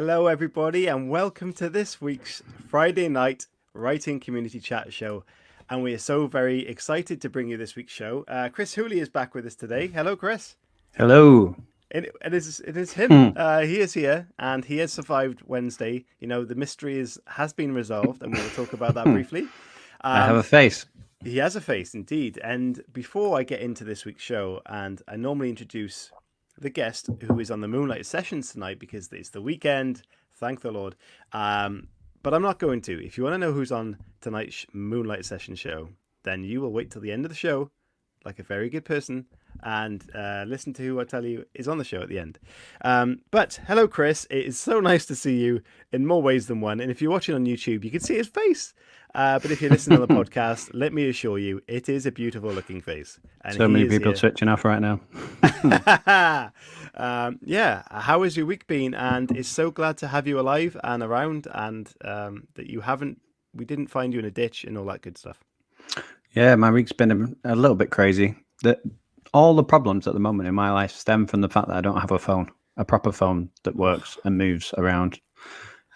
Hello, everybody, and welcome to this week's Friday night writing community chat show. And we are so very excited to bring you this week's show. Chris Hooley is back with us today. Hello, Chris. Hello. It is him. He is here, and he has survived Wednesday. You know, the mystery has been resolved, and we will talk about that briefly. I have a face. He has a face, indeed. And before I get into this week's show, and I normally introduce the guest who is on the Moonlight Sessions tonight because it's the weekend, thank the Lord. But I'm not going to. If you want to know who's on tonight's Moonlight Session show, then you will wait till the end of the show, like a very good person, and listen to who I tell you is on the show at the end. But hello, Chris. It is so nice to see you in more ways than one. And if you're watching on YouTube, you can see his face. But if you're listening on the podcast, let me assure you, it is a beautiful looking face. And so many people switching off right now. Yeah. How has your week been? And it's so glad to have you alive and around, and that we didn't find you in a ditch and all that good stuff. Yeah, my week's been a little bit crazy. All the problems at the moment in my life stem from the fact that I don't have a proper phone that works and moves around.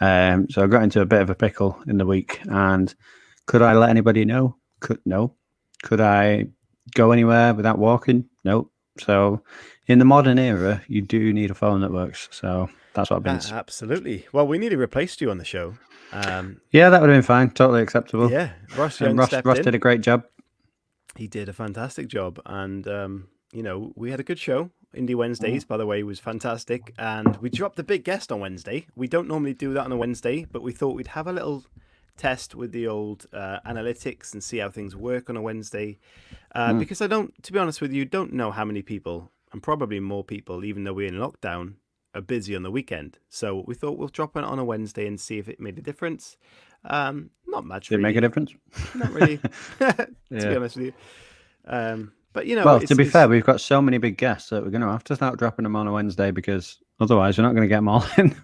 So I got into a bit of a pickle in the week, and could I let anybody know? No. Could I go anywhere without walking? No. So in the modern era, you do need a phone that works. So that's what I've been. Absolutely. Well, we nearly replaced you on the show. Yeah, that would have been fine. Totally acceptable. Yeah, Ross did a great job. He did a fantastic job, and we had a good show. Indie Wednesdays, by the way, was fantastic, and we dropped a big guest on Wednesday. We don't normally do that on a Wednesday, but we thought we'd have a little test with the old analytics and see how things work on a Wednesday. Because to be honest with you, don't know how many people, and probably more people, even though we're in lockdown, are busy on the weekend. So we thought we'll drop it on a Wednesday and see if it made a difference. Not much. Did it make a difference? Not really. To be honest with you. But to be fair, we've got so many big guests that we're going to have to start dropping them on a Wednesday because otherwise we're not going to get them all in.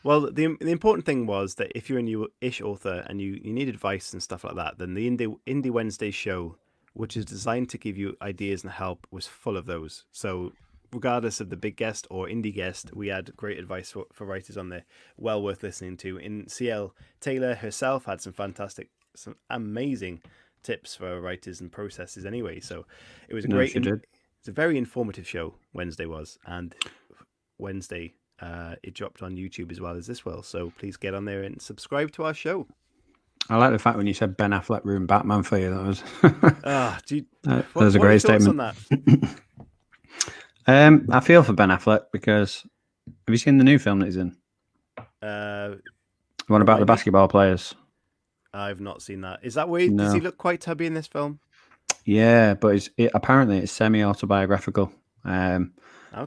Well, the important thing was that if you're a new-ish author and you need advice and stuff like that, then the Indie Wednesday show, which is designed to give you ideas and help, was full of those. So regardless of the big guest or indie guest, we had great advice for writers on there, well worth listening to. In CL Taylor herself had some amazing tips for writers and processes anyway. So it was it's a very informative show, Wednesday was. And Wednesday, it dropped on YouTube as well as this will. So please get on there and subscribe to our show. I like the fact when you said Ben Affleck ruined Batman for you. That was that was a great statement. On that? I feel for Ben Affleck because have you seen the new film that he's in? One about the basketball players. I've not seen that. Is that weird? No. Does he look quite tubby in this film? Yeah, but apparently it's semi-autobiographical. Okay.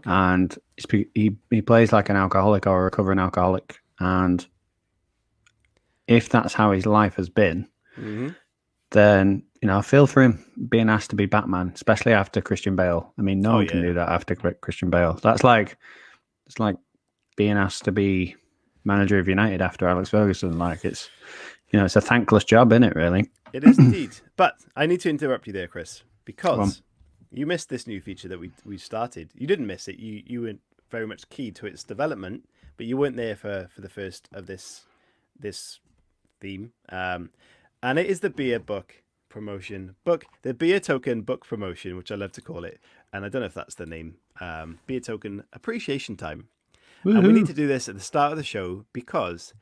And he plays like an alcoholic or a recovering alcoholic. And if that's how his life has been, then, I feel for him being asked to be Batman, especially after Christian Bale. I mean, no one can do that after Christian Bale. It's like being asked to be manager of United after Alex Ferguson. Like it's a thankless job, isn't it, really? It is indeed. But I need to interrupt you there, Chris, because you missed this new feature that we started. You didn't miss it. You were very much key to its development, but you weren't there for the first of this theme. And it is the beer book promotion. The beer token book promotion, which I love to call it. And I don't know if that's the name. Beer token appreciation time. Woo-hoo. And we need to do this at the start of the show because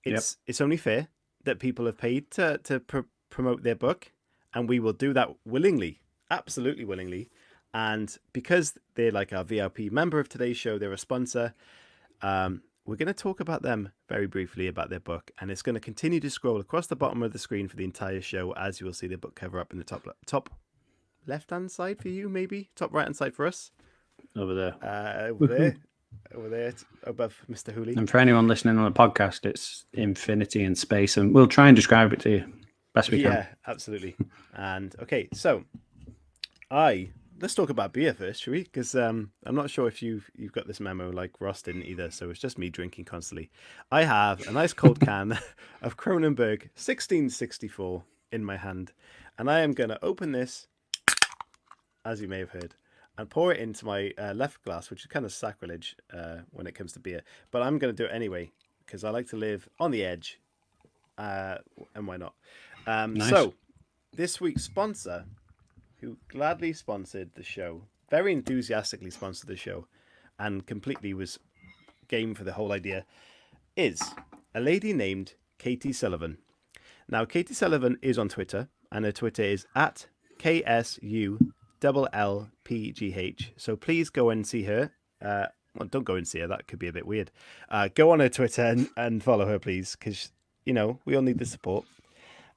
it's only fair that people have paid to promote their book, and we will do that willingly, absolutely willingly. And because they're like our VIP member of today's show, they're a sponsor, we're going to talk about them very briefly about their book, and it's going to continue to scroll across the bottom of the screen for the entire show as you will see the book cover up in the top left-hand side for you, maybe top right-hand side for us. Over there. Over there, above Mr. Hooley. And for anyone listening on a podcast, it's infinity and space, and we'll try and describe it to you best we can. Yeah, absolutely. And okay, so let's talk about beer first, shall we? Because I'm not sure if you've got this memo like Ross didn't either, so it's just me drinking constantly. I have a nice cold can of Kronenberg 1664 in my hand, and I am going to open this, as you may have heard, and pour it into my left glass, which is kind of sacrilege when it comes to beer. But I'm going to do it anyway. because I like to live on the edge, and why not? Nice. So, this week's sponsor, who gladly sponsored the show, very enthusiastically sponsored the show, and completely was game for the whole idea, is a lady named Katie Sullivan. Now, Katie Sullivan is on Twitter, and her Twitter is at KSULLPGH. So please go and see her. Well, don't go and see her. That could be a bit weird. Go on her Twitter and follow her, please, because, we all need the support.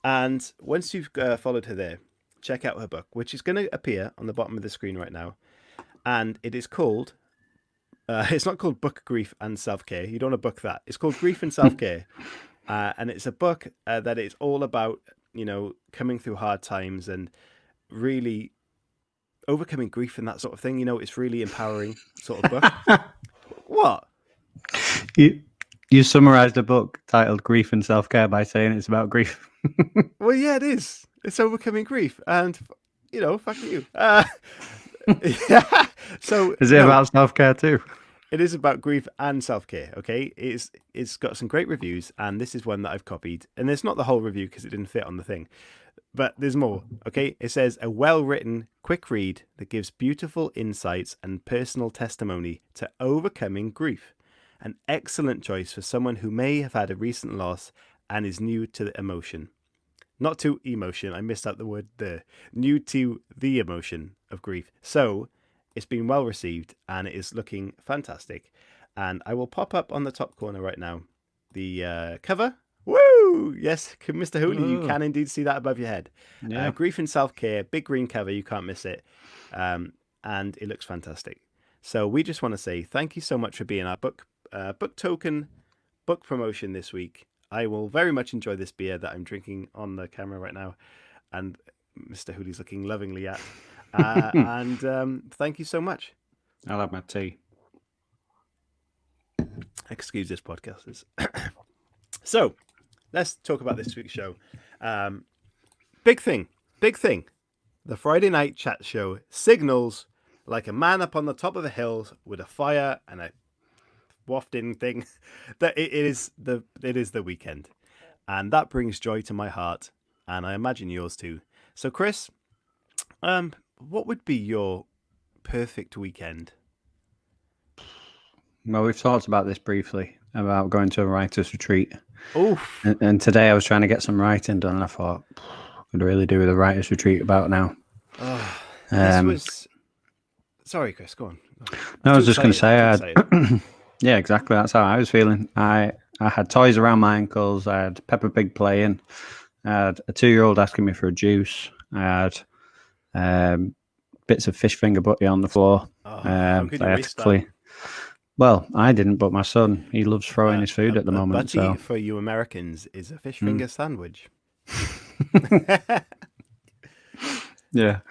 And once you've followed her there, check out her book, which is going to appear on the bottom of the screen right now. And it is called, it's not called Book, Grief and Self-Care. You don't want to book that. It's called Grief and Self-Care. And it's a book that is all about, coming through hard times and really overcoming grief and that sort of thing. It's really empowering sort of book. What? You summarized a book titled Grief and Self-Care by saying it's about grief. Well, yeah, it is. It's overcoming grief. And, fuck you. Yeah. So is it about self-care too? It is about grief and self-care, okay? It's got some great reviews, and this is one that I've copied. And it's not the whole review because it didn't fit on the thing. But there's more, okay? It says, a well-written, quick read that gives beautiful insights and personal testimony to overcoming grief. An excellent choice for someone who may have had a recent loss and is new to the emotion. Not to emotion, I missed out the word there. New to the emotion of grief. So, it's been well received and it is looking fantastic. And I will pop up on the top corner right now the cover. Woo! Yes, Mr. Hooley, you can indeed see that above your head. Yeah. Grief and Self-Care, big green cover, you can't miss it. And it looks fantastic. So we just want to say thank you so much for being our book token book promotion this week. I will very much enjoy this beer that I'm drinking on the camera right now. And Mr. Hooley's looking lovingly at. And thank you so much. I'll have my tea. Excuse this, podcasters. So, let's talk about this week's show. Big thing. The Friday night chat show signals like a man up on the top of the hills with a fire and a wafting thing that it is the weekend, and that brings joy to my heart, and I imagine yours too. So, Chris, what would be your perfect weekend? Well, we've talked about this briefly, about going to a writer's retreat. Oof. And today I was trying to get some writing done, and I thought, I could really do with a writer's retreat about now. Sorry, Chris, go on. No, I was just going to say, yeah, exactly. That's how I was feeling. I had toys around my ankles. I had Peppa Pig playing. I had a 2-year-old asking me for a juice. I had bits of fish finger butty on the floor. How could you waste that? Well, I didn't, but my son, he loves throwing his food at the moment. Butty for you Americans is a fish finger sandwich. Yeah.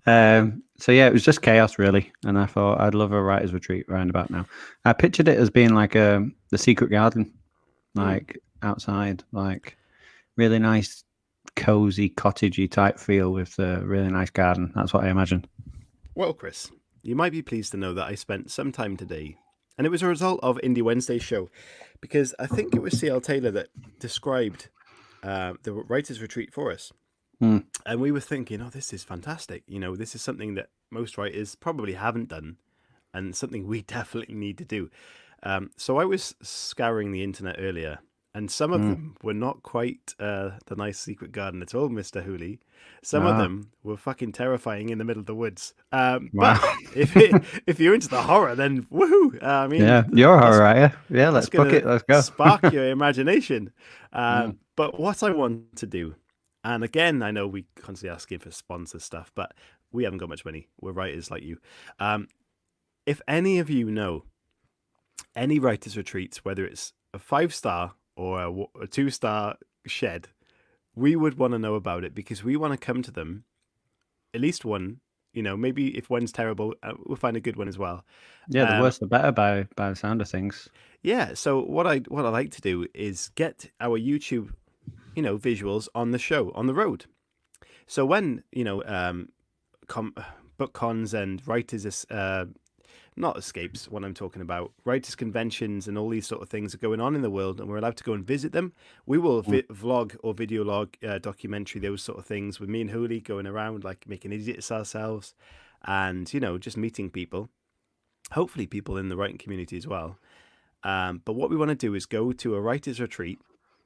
So yeah, it was just chaos really, and I thought I'd love a writer's retreat round about now. I pictured it as being like the secret garden, like outside, like really nice, cozy, cottagey type feel with a really nice garden. That's what I imagined. Well, Chris, you might be pleased to know that I spent some time today, and it was a result of Indie Wednesday's show, because I think it was C.L. Taylor that described the writer's retreat for us. And we were thinking, oh, this is fantastic. This is something that most writers probably haven't done and something we definitely need to do. So I was scouring the internet earlier, and some of them were not quite the nice secret garden at all, Mr. Hooley. Some of them were fucking terrifying in the middle of the woods. But if you're into the horror, then woohoo! I mean, yeah, you're a horror writer. Yeah, let's book it. Let's go. Spark your imagination. But what I want to do, and again, I know we constantly asking for sponsor stuff, but we haven't got much money. We're writers like you. If any of you know any writers' retreats, whether it's a 5-star or a 2-star shed, we would want to know about it, because we want to come to them, at least one. Maybe if one's terrible, we'll find a good one as well. Yeah, the worse the better by the sound of things. Yeah. So what I like to do is get our YouTube visuals on the show on the road. So when book cons and writers not escapes, when I'm talking about writers' conventions and all these sort of things are going on in the world, and we're allowed to go and visit them. We will vlog or video log, documentary, those sort of things with me and Hooli going around, like making idiots ourselves, and just meeting people. Hopefully, people in the writing community as well. But what we want to do is go to a writer's retreat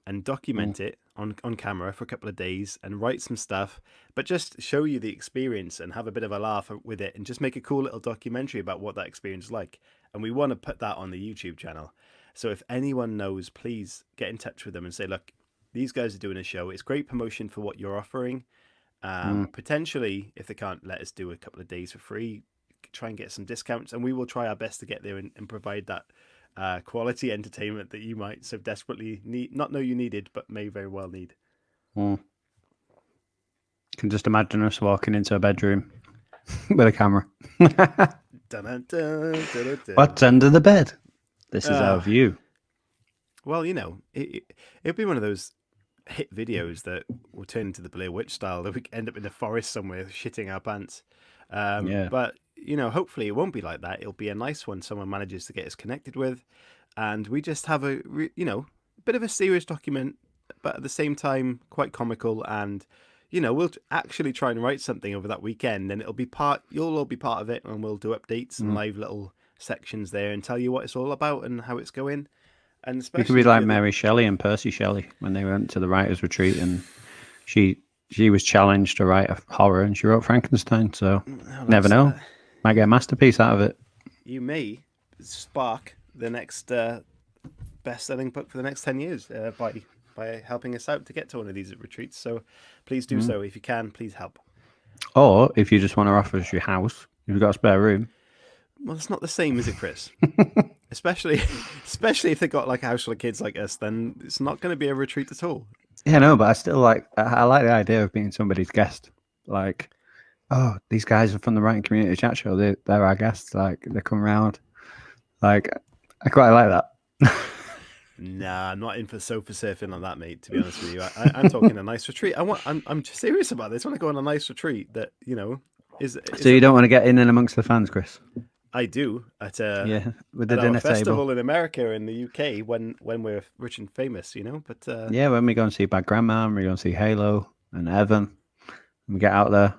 and document it on camera for a couple of days and write some stuff, but just show you the experience and have a bit of a laugh with it and just make a cool little documentary about what that experience is like. And we want to put that on the YouTube channel. So if anyone knows, please get in touch with them and say, look, these guys are doing a show. It's great promotion for what you're offering. Potentially, if they can't let us do a couple of days for free, try and get some discounts, and we will try our best to get there and provide that quality entertainment that you might so desperately not know you needed, but may very well need. Can just imagine us walking into a bedroom with a camera. Dun, dun, dun, dun, dun. What's under the bed? This is our view. Well, it'd be one of those hit videos that will turn into the Blair Witch style, that we end up in the forest somewhere shitting our pants. But hopefully it won't be like that. It'll be a nice one someone manages to get us connected with, and we just have a bit of a serious document, but at the same time quite comical. And we'll actually try and write something over that weekend, and you'll all be part of it, and we'll do updates and live little sections there and tell you what it's all about and how it's going. And especially, we could be like Mary Shelley and Percy Shelley when they went to the writers' retreat, and she was challenged to write a horror, and she wrote Frankenstein. So never know, might get a masterpiece out of it. You may spark the next best-selling book for the next 10 years by helping us out to get to one of these retreats. So please do so. If you can, please help. Or if you just want to offer us your house, if you've got a spare room. Well, it's not the same, is it, Chris? especially if they've got like a house full of kids like us, then it's not going to be a retreat at all. Yeah, no, but I like the idea of being somebody's guest. Like, oh, these guys are from the Writing Community Chat Show. They're our guests. Like, they come around. Like, I quite like that. Nah, I'm not in for sofa surfing on that, mate. To be honest with you, I'm talking a nice retreat. I'm serious about this. I want to go on a nice retreat that is. So you don't want to get in and amongst the fans, Chris? I do with the at dinner our festival table in America and the UK when we're rich and famous, But when we go and see Bad Grandma, and we go and see Halo and Evan, and we get out there,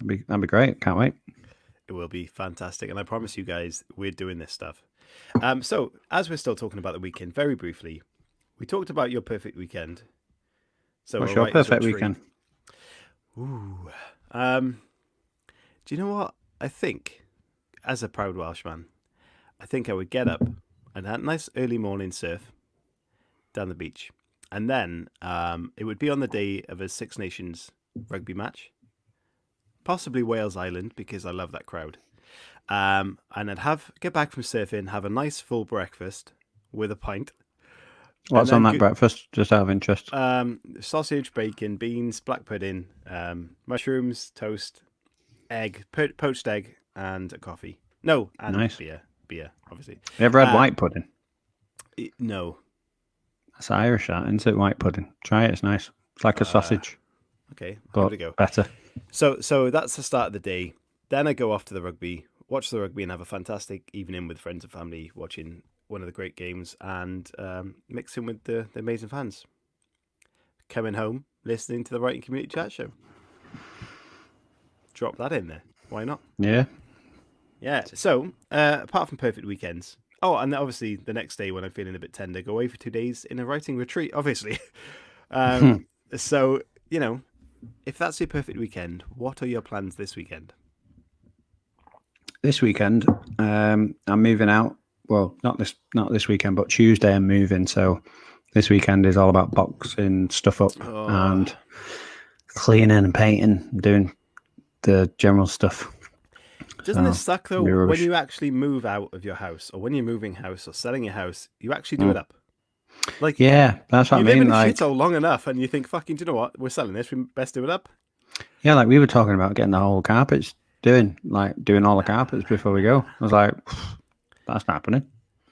that'd be great. Can't wait. It will be fantastic, and I promise you guys, we're doing this stuff. So as we're still talking about the weekend, very briefly, we talked about your perfect weekend. So what's your perfect weekend? Ooh, do you know what I think? As a proud Welshman, I think I would get up and have a nice early morning surf down the beach. And then it would be on the day of a Six Nations rugby match, possibly Wales Island, because I love that crowd. And I'd get back from surfing, have a nice full breakfast with a pint. What's on that breakfast, just out of interest? Sausage, bacon, beans, black pudding, mushrooms, toast, egg, poached egg, and a coffee. No, and nice. Beer, obviously. You ever had white pudding? No. That's Irish, that, isn't it? White pudding. Try it, it's nice. It's like a sausage. Okay, but give it a go. Better. So that's the start of the day. Then I go off to the rugby, watch the rugby, and have a fantastic evening with friends and family, watching one of the great games and mixing with the amazing fans. Coming home, listening to the Writing Community Chat Show. Drop that in there. Why not? Yeah. Yeah. So, apart from perfect weekends, and obviously the next day when I'm feeling a bit tender, go away for 2 days in a writing retreat, obviously. So, if that's your perfect weekend, what are your plans this weekend? This weekend, I'm moving out. Well, not this weekend, but Tuesday I'm moving. So this weekend is all about boxing stuff up and cleaning and painting, doing the general stuff. Doesn't it suck though when you actually move out of your house, or when you're moving house or selling your house, you actually do it up? Like, yeah, that's what I mean. You live in like, a shithole long enough, and you think, "Fucking, do you know what? We're selling this. We best do it up." Yeah, like we were talking about getting the whole carpets doing all the carpets before we go. I was like, that's not happening.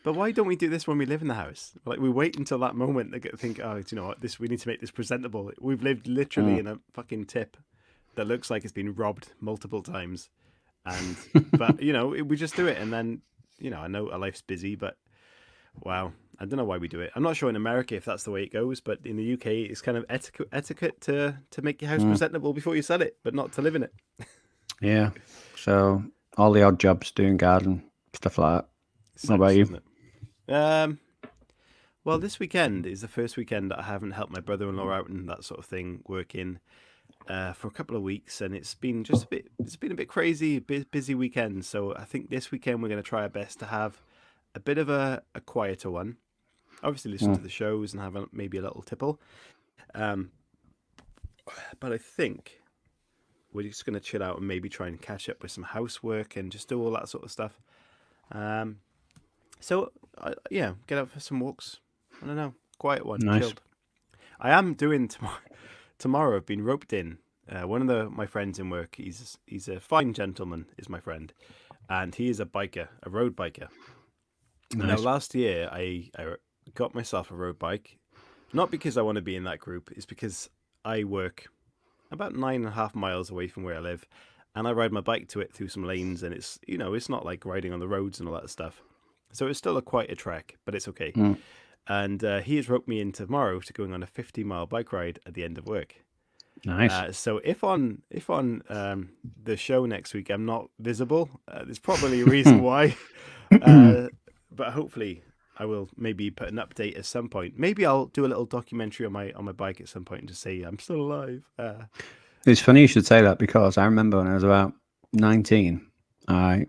But why don't we do this when we live in the house? Like, we wait until that moment to think, "Oh, do you know what? We need to make this presentable." We've lived literally in a fucking tip that looks like it's been robbed multiple times. And but we just do it, and then I know our life's busy, but wow, I don't know why we do it. I'm not sure in America if that's the way it goes, but in the UK, it's kind of etiquette to make your house presentable before you sell it, but not to live in it. Yeah. So all the odd jobs, doing garden stuff like that. Sucks, What about you? doesn't it? Well, this weekend is the first weekend that I haven't helped my brother-in-law out and that sort of thing, working for a couple of weeks, and it's been a bit crazy, busy weekend. So I think this weekend we're going to try our best to have a bit of a quieter one. Obviously, listen to the shows and have maybe a little tipple. But I think we're just going to chill out and maybe try and catch up with some housework and just do all that sort of stuff. So get out for some walks. I don't know, quiet one, Nice. chilled. I am doing tomorrow. I've been roped in. One of my friends in work. He's a fine gentleman. Is my friend, and he is a biker, a road biker. Nice. Now, last year I got myself a road bike, not because I want to be in that group. It's because I work about 9.5 miles away from where I live, and I ride my bike to it through some lanes, and it's it's not like riding on the roads and all that stuff. So it's still quite a trek, but it's okay. And he has roped me in tomorrow to going on a 50-mile bike ride at the end of work. Nice. So if on the show next week I'm not visible, there's probably a reason why. But hopefully I will maybe put an update at some point. Maybe I'll do a little documentary on my bike at some point and just say I'm still alive. It's funny you should say that, because I remember when I was about 19, I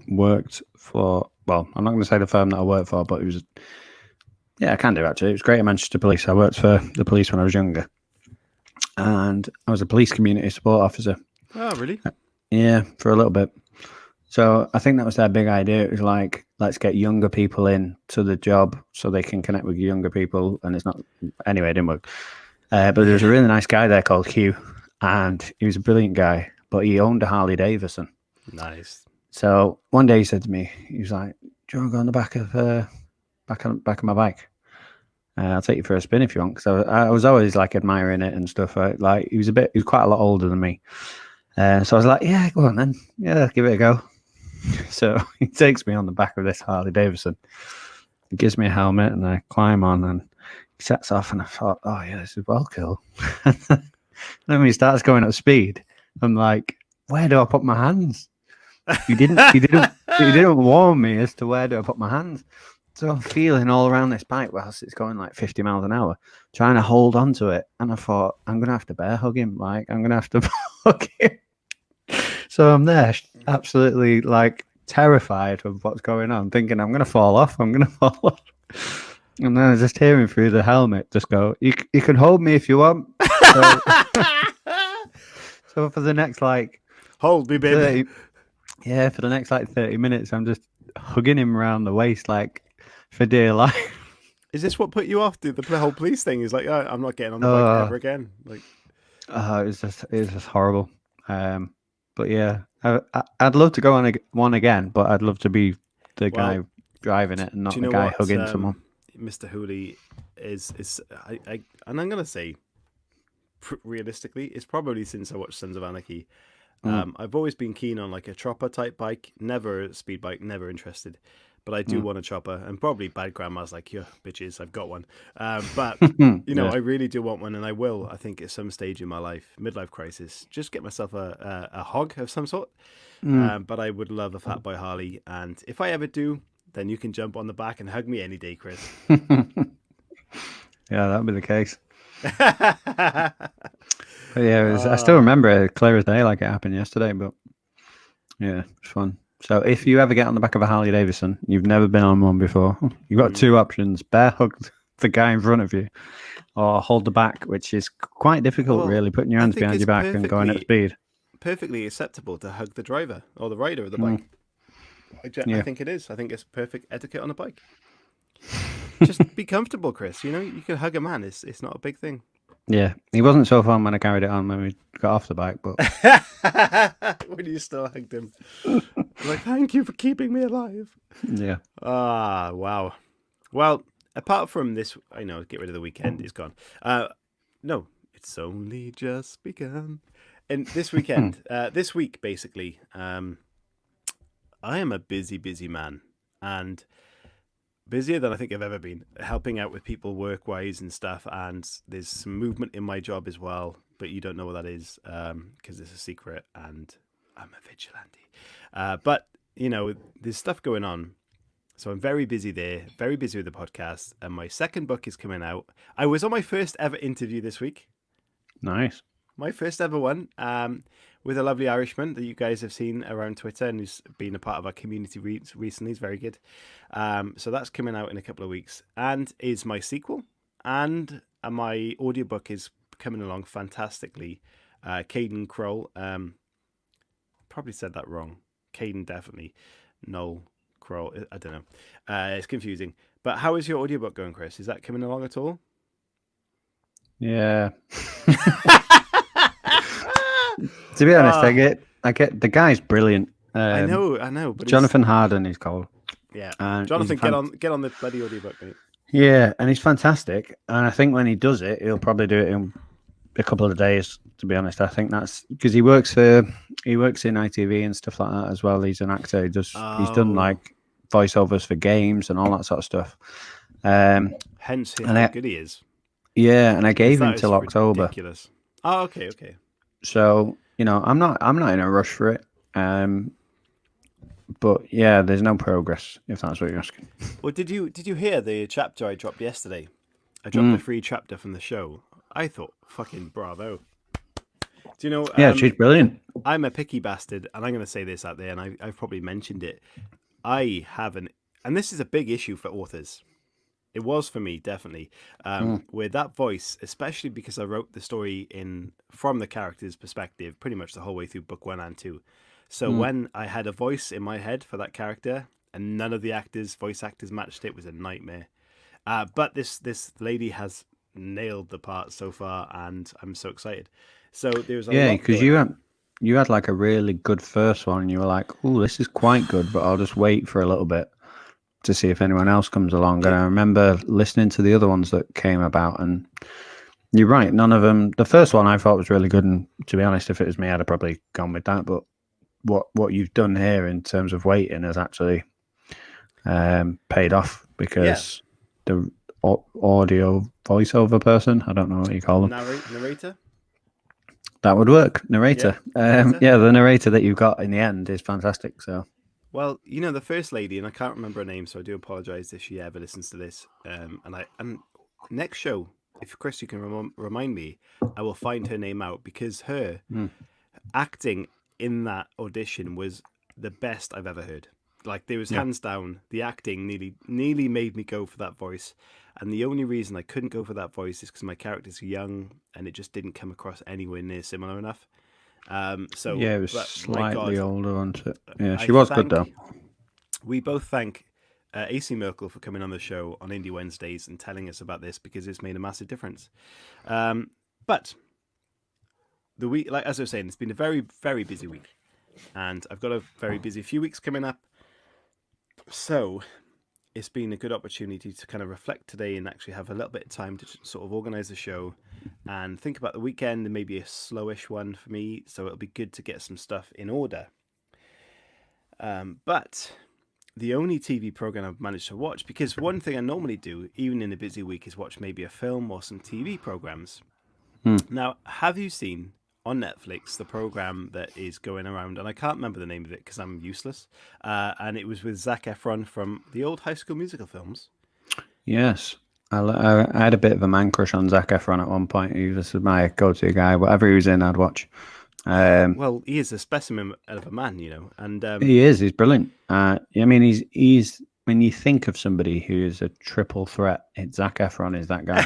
worked for, well, I'm not going to say the firm that I worked for, but it was, I can do actually. It was Greater Manchester Police. I worked for the police when I was younger, and I was a police community support officer. Oh, really? Yeah, for a little bit. So I think that was their big idea. It was like, let's get younger people in to the job so they can connect with younger people. And it's not, anyway, it didn't work. But there was a really nice guy there called Hugh, and he was a brilliant guy, but he owned a Harley Davidson. Nice. So one day he said to me, he was like, "Do you want to go on the back of my bike? I'll take you for a spin if you want." Because I was always like admiring it and stuff. Right? Like he was quite a lot older than me. So I was like, "Yeah, go on then. Yeah, give it a go." So he takes me on the back of this Harley Davidson. He gives me a helmet, and I climb on, and he sets off. And I thought, "Oh yeah, this is well cool." Then when he starts going at speed, I'm like, "Where do I put my hands?" He didn't warn me as to where do I put my hands. So I'm feeling all around this bike whilst it's going like 50 miles an hour, trying to hold on to it. And I thought, I'm going to have to bear hug him. Like, I'm going to have to hug him. So I'm there absolutely like terrified of what's going on, thinking I'm going to fall off. And then I just hear him through the helmet just go, you can hold me if you want. So for the next like... Hold me, baby. For the next like 30 minutes, I'm just hugging him around the waist like for dear life. Is this what put you off? The whole police thing is like, oh, I'm not getting on the bike ever again. Like, it was just horrible. But yeah, I'd love to go on one again, but I'd love to be the guy driving it and not the guy hugging someone. Mr. Hooley is and I'm gonna say, realistically, it's probably since I watched Sons of Anarchy. I've always been keen on like a chopper type bike, never a speed bike, never interested. But I do want a chopper, and probably bad grandma's like, yeah, bitches, I've got one. But I really do want one, and I will. I think at some stage in my life, midlife crisis, just get myself a hog of some sort. But I would love a Fat Boy Harley, and if I ever do, then you can jump on the back and hug me any day, Chris. Yeah, that'd be the case. But yeah, I still remember it clear as day, like it happened yesterday. But yeah, it's fun. So if you ever get on the back of a Harley Davidson, you've never been on one before, you've got two options: bear hug the guy in front of you, or hold the back, which is quite difficult, really, putting your hands behind your back and going at speed. Perfectly acceptable to hug the driver or the rider of the bike. I think it is. I think it's perfect etiquette on a bike. Just be comfortable, Chris. You can hug a man. It's not a big thing. Yeah, he wasn't so fun when I carried it on when we got off the bike, but when you still hugged him, like, thank you for keeping me alive. Yeah. Wow. Well, apart from this, I know, get rid of the weekend is gone. No, it's only just begun. And this weekend, this week basically, I am a busy, busy man, and busier than I think I've ever been, helping out with people work-wise and stuff. And there's some movement in my job as well, but you don't know what that is because it's a secret, and I'm a vigilante. But, there's stuff going on. So I'm very busy there, very busy with the podcast, and my second book is coming out. I was on my first ever interview this week. Nice. My first ever one, with a lovely Irishman that you guys have seen around Twitter and who's been a part of our community recently. He's very good. So that's coming out in a couple of weeks, and is my sequel, and my audiobook is coming along fantastically. Caden Kroll, probably said that wrong. Caden definitely. Noel Kroll, I don't know. It's confusing. But how is your audiobook going, Chris? Is that coming along at all? Yeah. To be honest, I get the guy's brilliant. I know. But Jonathan Harden is called. Yeah, and Jonathan, get on the bloody audiobook, mate. Yeah, and he's fantastic. And I think when he does it, he'll probably do it in a couple of days. To be honest, I think that's because he works in ITV and stuff like that as well. He's an actor. He's done like voiceovers for games and all that sort of stuff. Hence how good he is. Yeah, and I gave him till October. Ridiculous. Oh, okay. So, I'm not in a rush for it. But yeah, there's no progress, if that's what you're asking. Well, did you hear the chapter I dropped yesterday? I dropped a free chapter from the show. I thought, fucking bravo. Do you know? Yeah, she's brilliant. I'm a picky bastard, and I'm going to say this out there, and I've probably mentioned it. I haven't, and this is a big issue for authors. It was for me, definitely. With that voice, especially because I wrote the story from the character's perspective pretty much the whole way through book 1 and 2. So when I had a voice in my head for that character and none of the voice actors matched it, was a nightmare. But this lady has nailed the part so far, and I'm so excited. So there's because you had like a really good first one, and you were like, "Oh, this is quite good," but I'll just wait for a little bit to see if anyone else comes along. And I remember listening to the other ones that came about, and you're right, none of them. The first one I thought was really good, and to be honest, if it was me, I'd have probably gone with that. But what you've done here in terms of waiting has actually paid off, because the audio voiceover person, I don't know what you call them, narrator. That would work. Narrator. The narrator that you've got in the end is fantastic. So. Well, the first lady, and I can't remember her name, so I do apologize if she ever listens to this. And next show, if Chris, you can remind me, I will find her name out, because her acting in that audition was the best I've ever heard. Like, there was hands down, the acting nearly made me go for that voice. And the only reason I couldn't go for that voice is because my character's young, and it just didn't come across anywhere near similar enough. It was slightly older, wasn't it? Yeah, she was good though. We both thank AC Merkel for coming on the show on Indie Wednesdays and telling us about this, because it's made a massive difference. But the week, like as I was saying, it's been a very, very busy week, and I've got a very busy few weeks coming up. So it's been a good opportunity to kind of reflect today and actually have a little bit of time to sort of organize the show and think about the weekend, and maybe a slowish one for me. So it'll be good to get some stuff in order. But the only TV program I've managed to watch, because one thing I normally do, even in a busy week, is watch maybe a film or some TV programs. Now, have you seen on Netflix the program that is going around, and I can't remember the name of it because I'm useless, and it was with Zac Efron from the old High School Musical films? Yes. I had a bit of a man crush on Zac Efron at one point. He was my go-to guy. Whatever he was in, I'd watch. Well, he is a specimen of a man, and he is. He's brilliant. I mean, he's when you think of somebody who is a triple threat, it's Zac Efron is that guy.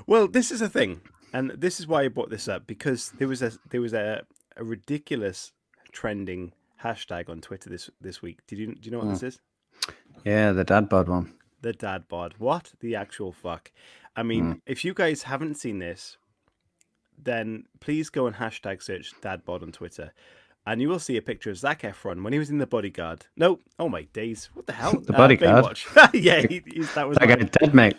Well, this is a thing. And this is why I brought this up, because there was a ridiculous trending hashtag on Twitter this week. Do you know what this is? Yeah, the dad bod one. The dad bod. What the actual fuck? I mean, if you guys haven't seen this, then please go and hashtag search dad bod on Twitter, and you will see a picture of Zac Efron when he was in The Bodyguard. No, oh my days, what the hell? The Bodyguard. Baywatch. Yeah, that was that guy dead, mate.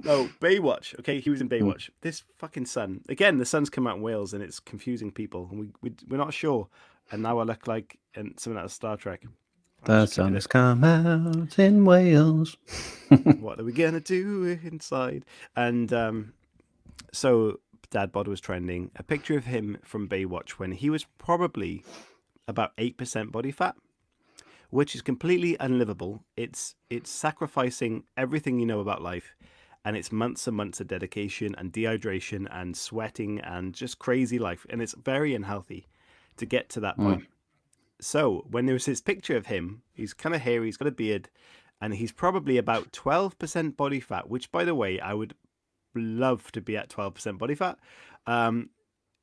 No, Baywatch. Okay, he was in Baywatch. This fucking sun. Again, the sun's come out in Wales, and it's confusing people. And we're not sure and now I look like something out of Star Trek. The sun has come out in Wales. What are we gonna do inside? And so Dad Bod was trending. A picture of him from Baywatch when he was probably about 8% body fat, which is completely unlivable. It's sacrificing everything you know about life, and it's months and months of dedication and dehydration and sweating and just crazy life, and it's very unhealthy to get to that point. So when there was this picture of him, he's kind of hairy, he's got a beard, and he's probably about 12% body fat, which, by the way, I would love to be at 12% body fat,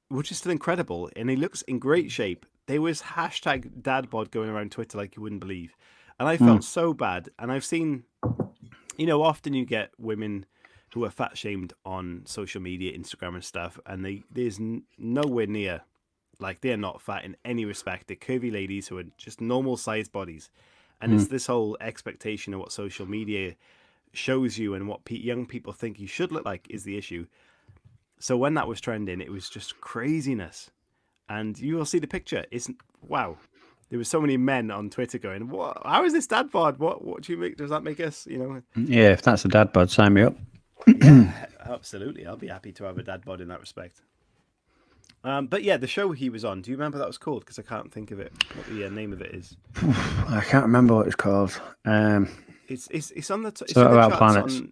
which is still incredible. And he looks in great shape. There was hashtag dadbod going around Twitter like you wouldn't believe. And I felt so bad. And I've seen, often you get women who are fat shamed on social media, Instagram and stuff, and there's nowhere near, like, they're not fat in any respect. They're curvy ladies who are just normal sized bodies. And it's this whole expectation of what social media shows you and what young people think you should look like is the issue. So when that was trending, it was just craziness. And you will see the picture. Wow. There were so many men on Twitter going, "What? How is this dad bod? What do you make? Does that make us, Yeah, if that's a dad bod, sign me up. Yeah, absolutely. I'll be happy to have a dad bod in that respect. But yeah, the show he was on, do you remember what that was called? Because I can't think of it, what the name of it is. I can't remember what it's called. It's on the it's so in the about charts planets.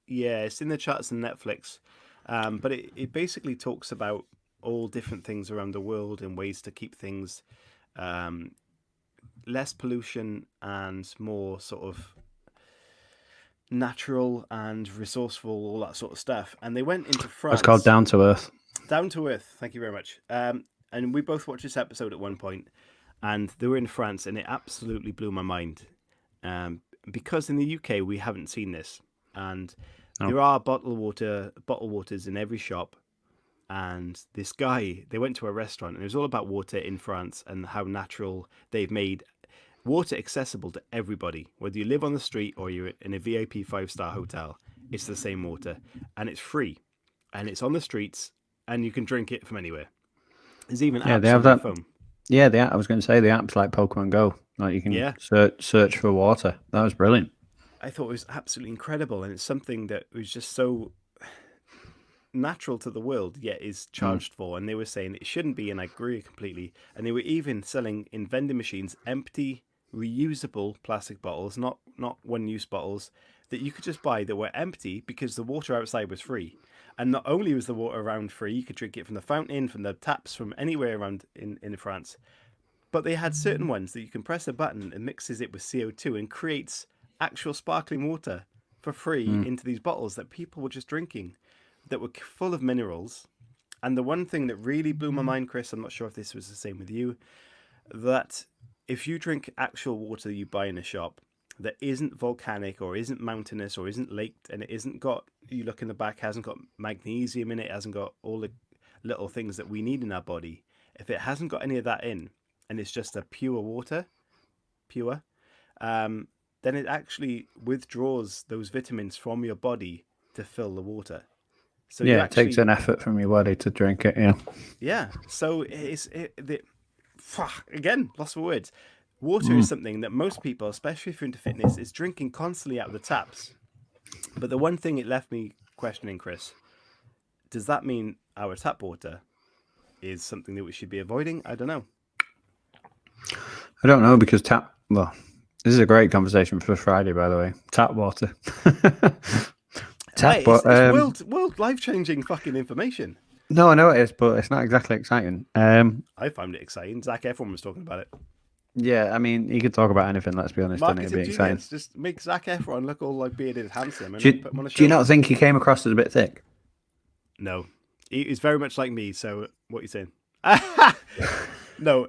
it's in the charts on Netflix. But it basically talks about all different things around the world and ways to keep things less pollution and more sort of natural and resourceful, all that sort of stuff. And they went into France. It's called Down to Earth. Down to Earth. Thank you very much. And we both watched this episode at one point, and they were in France, and it absolutely blew my mind. Because in the UK we haven't seen this, and there are bottled waters in every shop. And this guy, they went to a restaurant, and it was all about water in France and how natural they've made water accessible to everybody, whether you live on the street or you're in a VIP 5-star hotel. It's the same water, and it's free, and it's on the streets, and you can drink it from anywhere. There's even apps they have on that. your phone. Yeah, I was going to say the app's like Pokemon Go. Like you can search for water. That was brilliant. I thought it was absolutely incredible, and it's something that was just so natural to the world, yet is charged for. And they were saying it shouldn't be, and I agree completely. And they were even selling in vending machines empty, reusable plastic bottles, not one-use bottles, that you could just buy that were empty because the water outside was free. And not only was the water around free, you could drink it from the fountain, from the taps, from anywhere around in France. But they had certain ones that you can press a button and mixes it with CO2 and creates actual sparkling water for free into these bottles that people were just drinking, that were full of minerals. And the one thing that really blew my mind, Chris, I'm not sure if this was the same with you, that if you drink actual water that you buy in a shop that isn't volcanic or isn't mountainous or isn't laked, and it isn't got, you look in the back, hasn't got magnesium in it, hasn't got all the little things that we need in our body, if it hasn't got any of that in, and it's just a pure water, then it actually withdraws those vitamins from your body to fill the water. So it takes an effort from your body to drink it. Yeah. So again, lost for words. Water is something that most people, especially if you're into fitness, is drinking constantly out of the taps. But the one thing it left me questioning, Chris, does that mean our tap water is something that we should be avoiding? I don't know. I don't know, because this is a great conversation for Friday, by the way. Tap water. It's world life-changing fucking information. No, I know it is, but it's not exactly exciting. I found it exciting. Zac Efron was talking about it. Yeah, I mean, he could talk about anything, let's be honest, and it'd be exciting. Just make Zac Efron look all like bearded, handsome, and put him on a show. Do you not think he came across as a bit thick? No. He's very much like me, so what are you saying? No,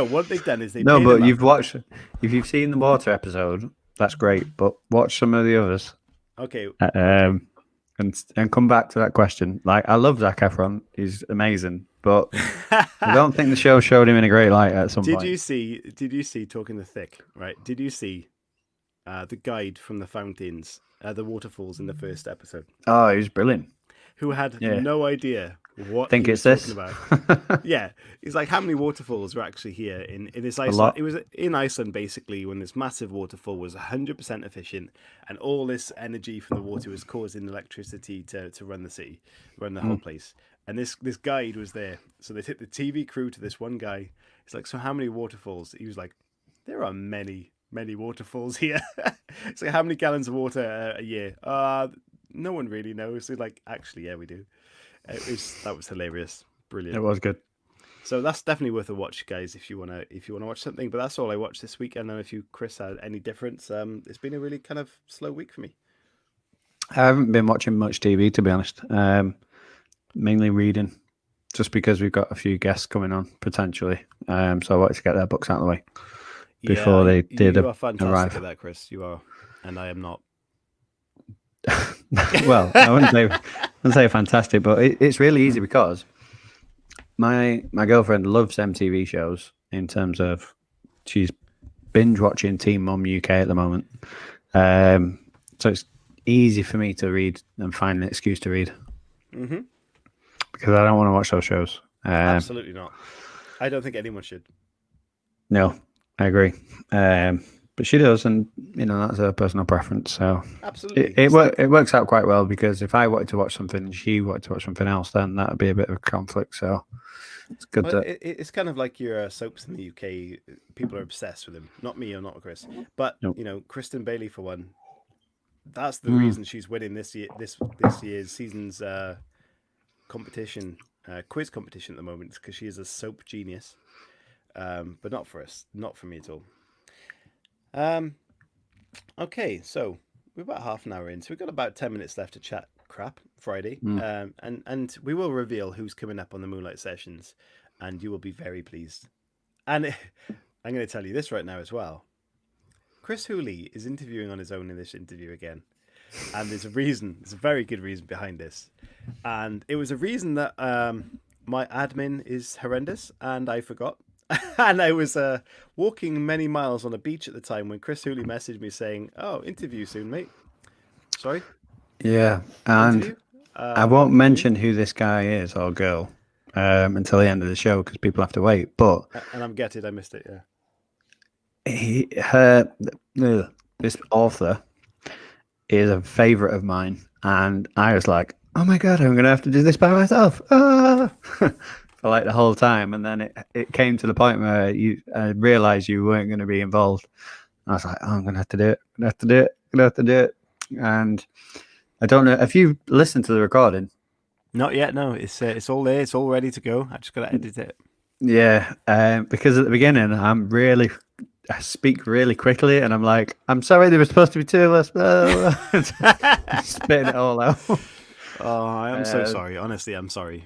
what they've done is but you've watched, if you've seen the water episode, that's great, but watch some of the others. Okay. And come back to that question. Like, I love Zac Efron. He's amazing. But I don't think the show showed him in a great light at some point. Did you see, talking the thick, right? Did you see the guide from the fountains, the waterfalls in the first episode? Oh, he was brilliant. Who had no idea what think he it's was this. talking about. Yeah, he's like, how many waterfalls were actually here in this Iceland? It was in Iceland basically when this massive waterfall was 100% efficient, and all this energy from the water was causing electricity to run the city, run the whole place. And this guide was there, so they took the TV crew to this one guy. It's like, so how many waterfalls? He was like, there are many waterfalls here. So how many gallons of water a year? No one really knows. So like, actually, yeah, we do. That was hilarious, brilliant. It was good. So that's definitely worth a watch, guys, if you wanna watch something. But that's all I watched this week. I don't know if you, Chris, had any difference. It's been a really kind of slow week for me. I haven't been watching much TV, to be honest. Mainly reading, just because we've got a few guests coming on potentially. So I wanted to get their books out of the way before they did You are fantastic arrive. at that, Chris. You are, and I am not. Well, I wouldn't say fantastic, but it's really easy because my girlfriend loves MTV shows. In terms of, she's binge watching Teen Mum UK at the moment, so it's easy for me to read and find an excuse to read because I don't want to watch those shows. Absolutely not. I don't think anyone should. No, I agree. But she does, and that's her personal preference. So absolutely, it works out quite well, because if I wanted to watch something and she wanted to watch something else, then that would be a bit of a conflict. So it's good. Well, it's kind of like your soaps in the UK. People are obsessed with them. Not me or not Chris, but Kristen Bailey for one. That's the reason she's winning this year's season's competition, quiz competition at the moment, because she is a soap genius. But not for us, not for me at all. Okay, so we're about half an hour in, so we've got about 10 minutes left to chat crap Friday. And we will reveal who's coming up on the Moonlight Sessions, and you will be very pleased. And I'm going to tell you this right now as well. Chris Hooley is interviewing on his own in this interview again. And there's a reason, there's a very good reason behind this. And it was a reason that my admin is horrendous, and I forgot. And I was walking many miles on a beach at the time when Chris Hooley messaged me saying, "Oh, interview soon, mate." Sorry? Yeah, and I won't mention who this guy is or girl until the end of the show, because people have to wait. But and I'm gutted I missed it. Yeah, this author is a favorite of mine, and I was like, "Oh my god, I'm gonna have to do this by myself." For like the whole time, and then it came to the point where I realized you weren't going to be involved. And I was like, "Oh, I'm gonna have to do it. I'm gonna have to do it." And I don't know if you listened to the recording. Not yet. No, it's all there. It's all ready to go. I just gotta edit it. Yeah, because at the beginning I speak really quickly, and I'm like, "I'm sorry, there was supposed to be two of us." Spitting it all out. Oh, I am so sorry. Honestly, I'm sorry.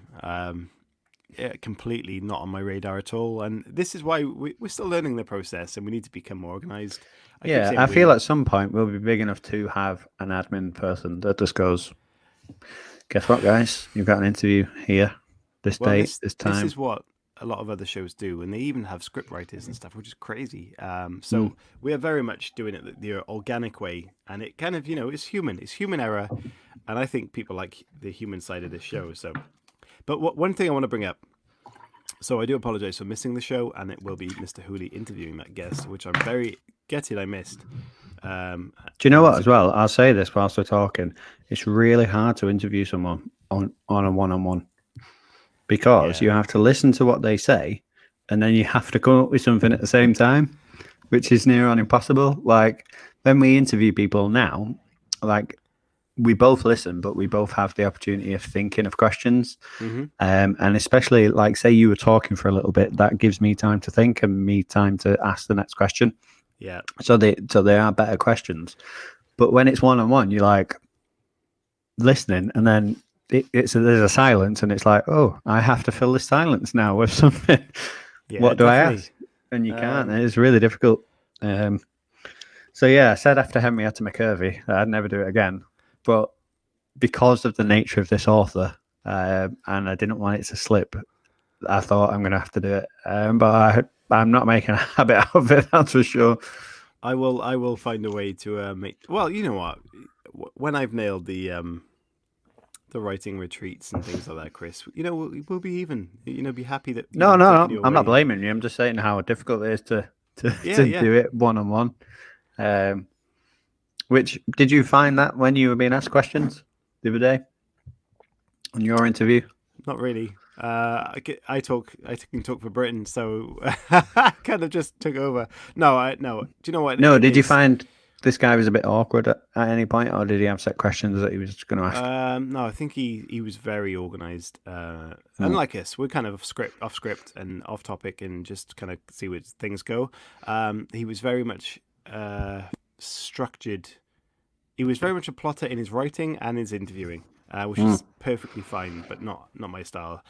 Completely not on my radar at all. And this is why we're still learning the process, and we need to become more organized. I feel at some point we'll be big enough to have an admin person that just goes, "Guess what, guys? You've got an interview here, this date, this time." This is what a lot of other shows do, and they even have script writers and stuff, which is crazy. So we are very much doing it the organic way, and it kind of, it's human error, and I think people like the human side of this show. So, but one thing I want to bring up. So I do apologize for missing the show, and it will be Mr. Hooley interviewing that guest, which I'm very gutted I missed. Do you know what, as well? I'll say this whilst we're talking. It's really hard to interview someone on a one-on-one, because you have to listen to what they say, and then you have to come up with something at the same time, which is near on impossible. Like when we interview people now, like we both listen, but we both have the opportunity of thinking of questions. And especially, like, say you were talking for a little bit, that gives me time to think and me time to ask the next question. Yeah. So they are better questions. But when it's one-on-one, you're like listening, and then there's a silence, and it's like, oh, I have to fill this silence now with something. What do I ask? And you can't. It's really difficult. So I said after Henrietta McCurvey that I'd never do it again. But because of the nature of this author, and I didn't want it to slip, I thought I'm going to have to do it. But I'm not making a habit out of it, that's for sure. I will find a way to make. Well, you know what? When I've nailed the the writing retreats and things like that, Chris. You know, we'll be even. You know, be happy that. No, I'm not blaming you. I'm just saying how difficult it is to do it one-on-one. Which did you find that when you were being asked questions the other day on your interview? Not really. I can talk for Britain, so I kind of just took over. No. Do you know what? No, did you find this guy was a bit awkward at any point, or did he have set questions that he was going to ask? No, I think he was very organised. Unlike us, we're kind of off script and off topic, and just kind of see where things go. He was very much structured. He was very much a plotter in his writing and his interviewing, which is perfectly fine, but not my style.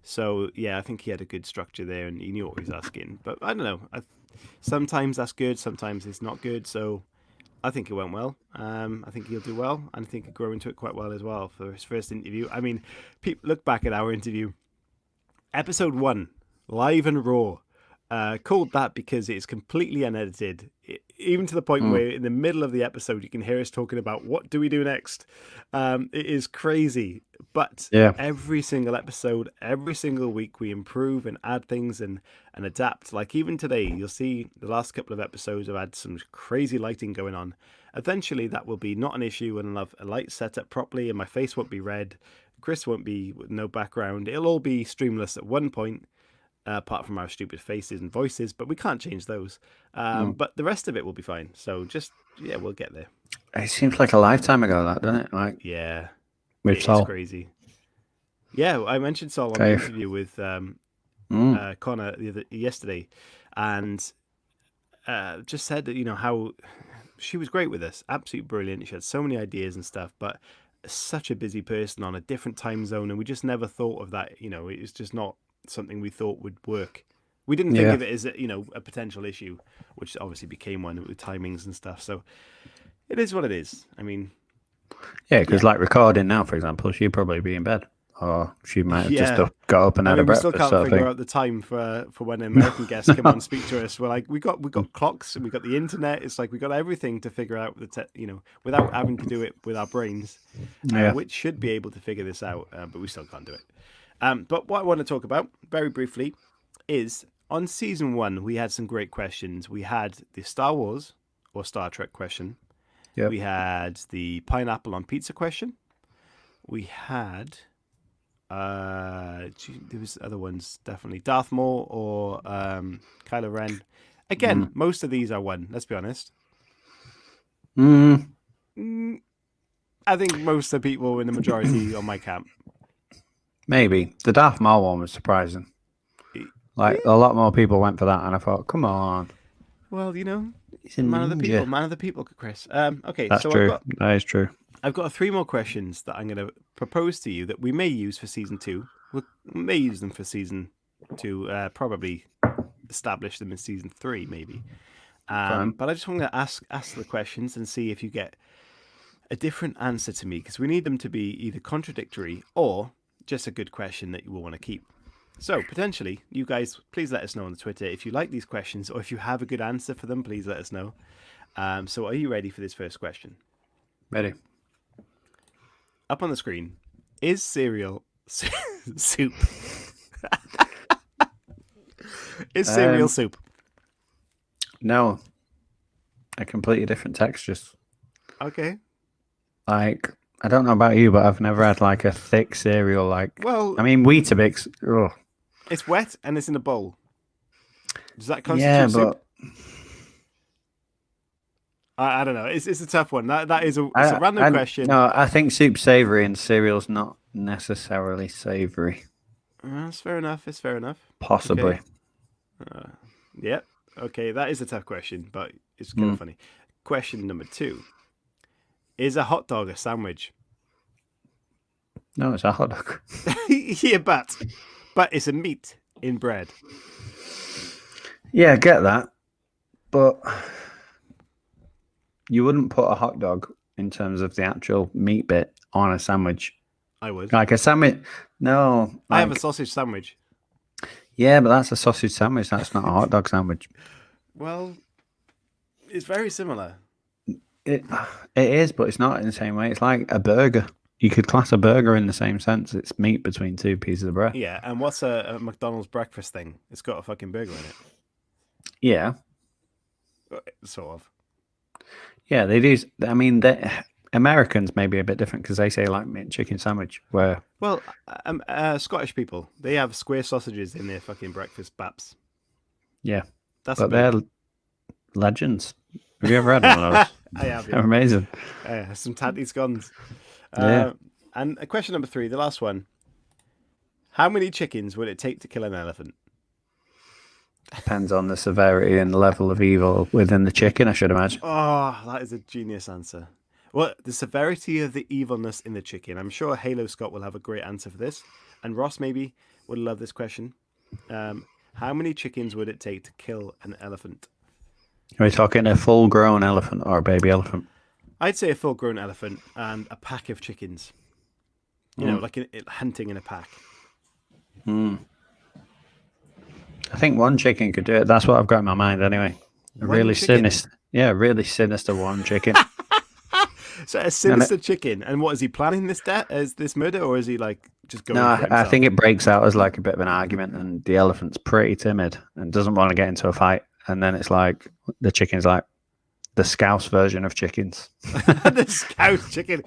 So yeah, I think he had a good structure there, and he knew what he was asking. But I don't know. Sometimes that's good, sometimes it's not good. So I think it went well. I think he'll do well, and I think he'll grow into it quite well as well for his first interview. I mean, people look back at our interview, episode 1, live and raw. Called that because it's completely unedited, even to the point where in the middle of the episode you can hear us talking about what do we do next. It is crazy, but every single episode, every single week we improve and add things and adapt. Like even today, you'll see the last couple of episodes I've had some crazy lighting going on. Eventually that will be not an issue, and I'll have a light set up properly and my face won't be red, Chris won't be with no background, it'll all be streamless at one point. Apart from our stupid faces and voices, but we can't change those. But the rest of it will be fine. So just, we'll get there. It seems like a lifetime ago, that, doesn't it? Like, yeah. With Sol. It's crazy. Yeah, I mentioned Sol on the interview with Connor yesterday, and just said that, how she was great with us. Absolutely brilliant. She had so many ideas and stuff, but such a busy person on a different time zone, and we just never thought of that. It was just not something we thought would work. We didn't think of it as a potential issue, which obviously became one with timings and stuff. So it is what it is. I mean, because like recording now, for example, she'd probably be in bed, or she might have just got up and had a breakfast. We still can't figure out the time for when American guests come on and speak to us. We're like, we got clocks and we got the internet. It's like we got everything to figure out without having to do it with our brains, which should be able to figure this out, but we still can't do it. But what I want to talk about very briefly is on season 1, we had some great questions. We had the Star Wars or Star Trek question. Yep. We had the pineapple on pizza question. We had, there was other ones, definitely. Darth Maul or Kylo Ren. Again, most of these are one, let's be honest. I think most of the people were in the majority on my camp. Maybe. The Darth Maul one was surprising. Like, a lot more people went for that, and I thought, come on. Well, he's man of the people, Chris. Okay, that's true. That is true. I've got 3 more questions that I'm going to propose to you that we may use for season 2. We may use them for season 2, probably establish them in season 3, maybe. But I just want to ask the questions and see if you get a different answer to me, because we need them to be either contradictory or just a good question that you will want to keep. So potentially, you guys, please let us know on the Twitter if you like these questions, or if you have a good answer for them, please let us know. So are you ready for this first question? Ready. Up on the screen, is cereal soup? Is cereal soup? No. A completely different textures. Okay. Like, I don't know about you, but I've never had like a thick cereal. Weetabix. Ugh. It's wet and it's in a bowl. Does that constitute soup? I don't know. It's a tough one. That is a random question. No, I think soup's savoury and cereal's not necessarily savoury. That's fair enough. It's fair enough. Possibly. Okay. Yeah. Okay, that is a tough question, but it's kind of funny. Question number 2. Is a hot dog a sandwich? No, it's a hot dog. Yeah, but it's a meat in bread. Yeah, I get that. But you wouldn't put a hot dog in terms of the actual meat bit on a sandwich. I would. Like a sandwich. No. I have a sausage sandwich. Yeah, but that's a sausage sandwich. That's not a hot dog sandwich. Well, it's very similar. It is, but it's not in the same way. It's like a burger. you could class a burger in the same sense. It's meat between two pieces of bread. Yeah, and what's a McDonald's breakfast thing? It's got a fucking burger in it. Yeah. Sort of. Yeah, they do. I mean, Americans may be a bit different because they say like meat and chicken sandwich. Where Well, Scottish people, they have square sausages in their fucking breakfast baps. yeah, That's but they're legends. Have you ever had one of those? I have. They're amazing. Some tatty scones. Yeah. And question number 3, the last one. How many chickens would it take to kill an elephant? Depends on the severity and level of evil within the chicken, I should imagine. Oh, that is a genius answer. Well, the severity of the evilness in the chicken. I'm sure Halo Scott will have a great answer for this. And Ross maybe would love this question. How many chickens would it take to kill an elephant? Are we talking a full-grown elephant or a baby elephant? I'd say a full-grown elephant and a pack of chickens. You know, like hunting in a pack. I think one chicken could do it. That's what I've got in my mind anyway. Really sinister. Yeah, really sinister one chicken. So a sinister chicken. And what, is he planning this murder, or is he like just going for himself? I think it breaks out as like a bit of an argument, and the elephant's pretty timid and doesn't want to get into a fight. And then it's like the chicken's like the Scouse version of chickens. The Scouse chicken.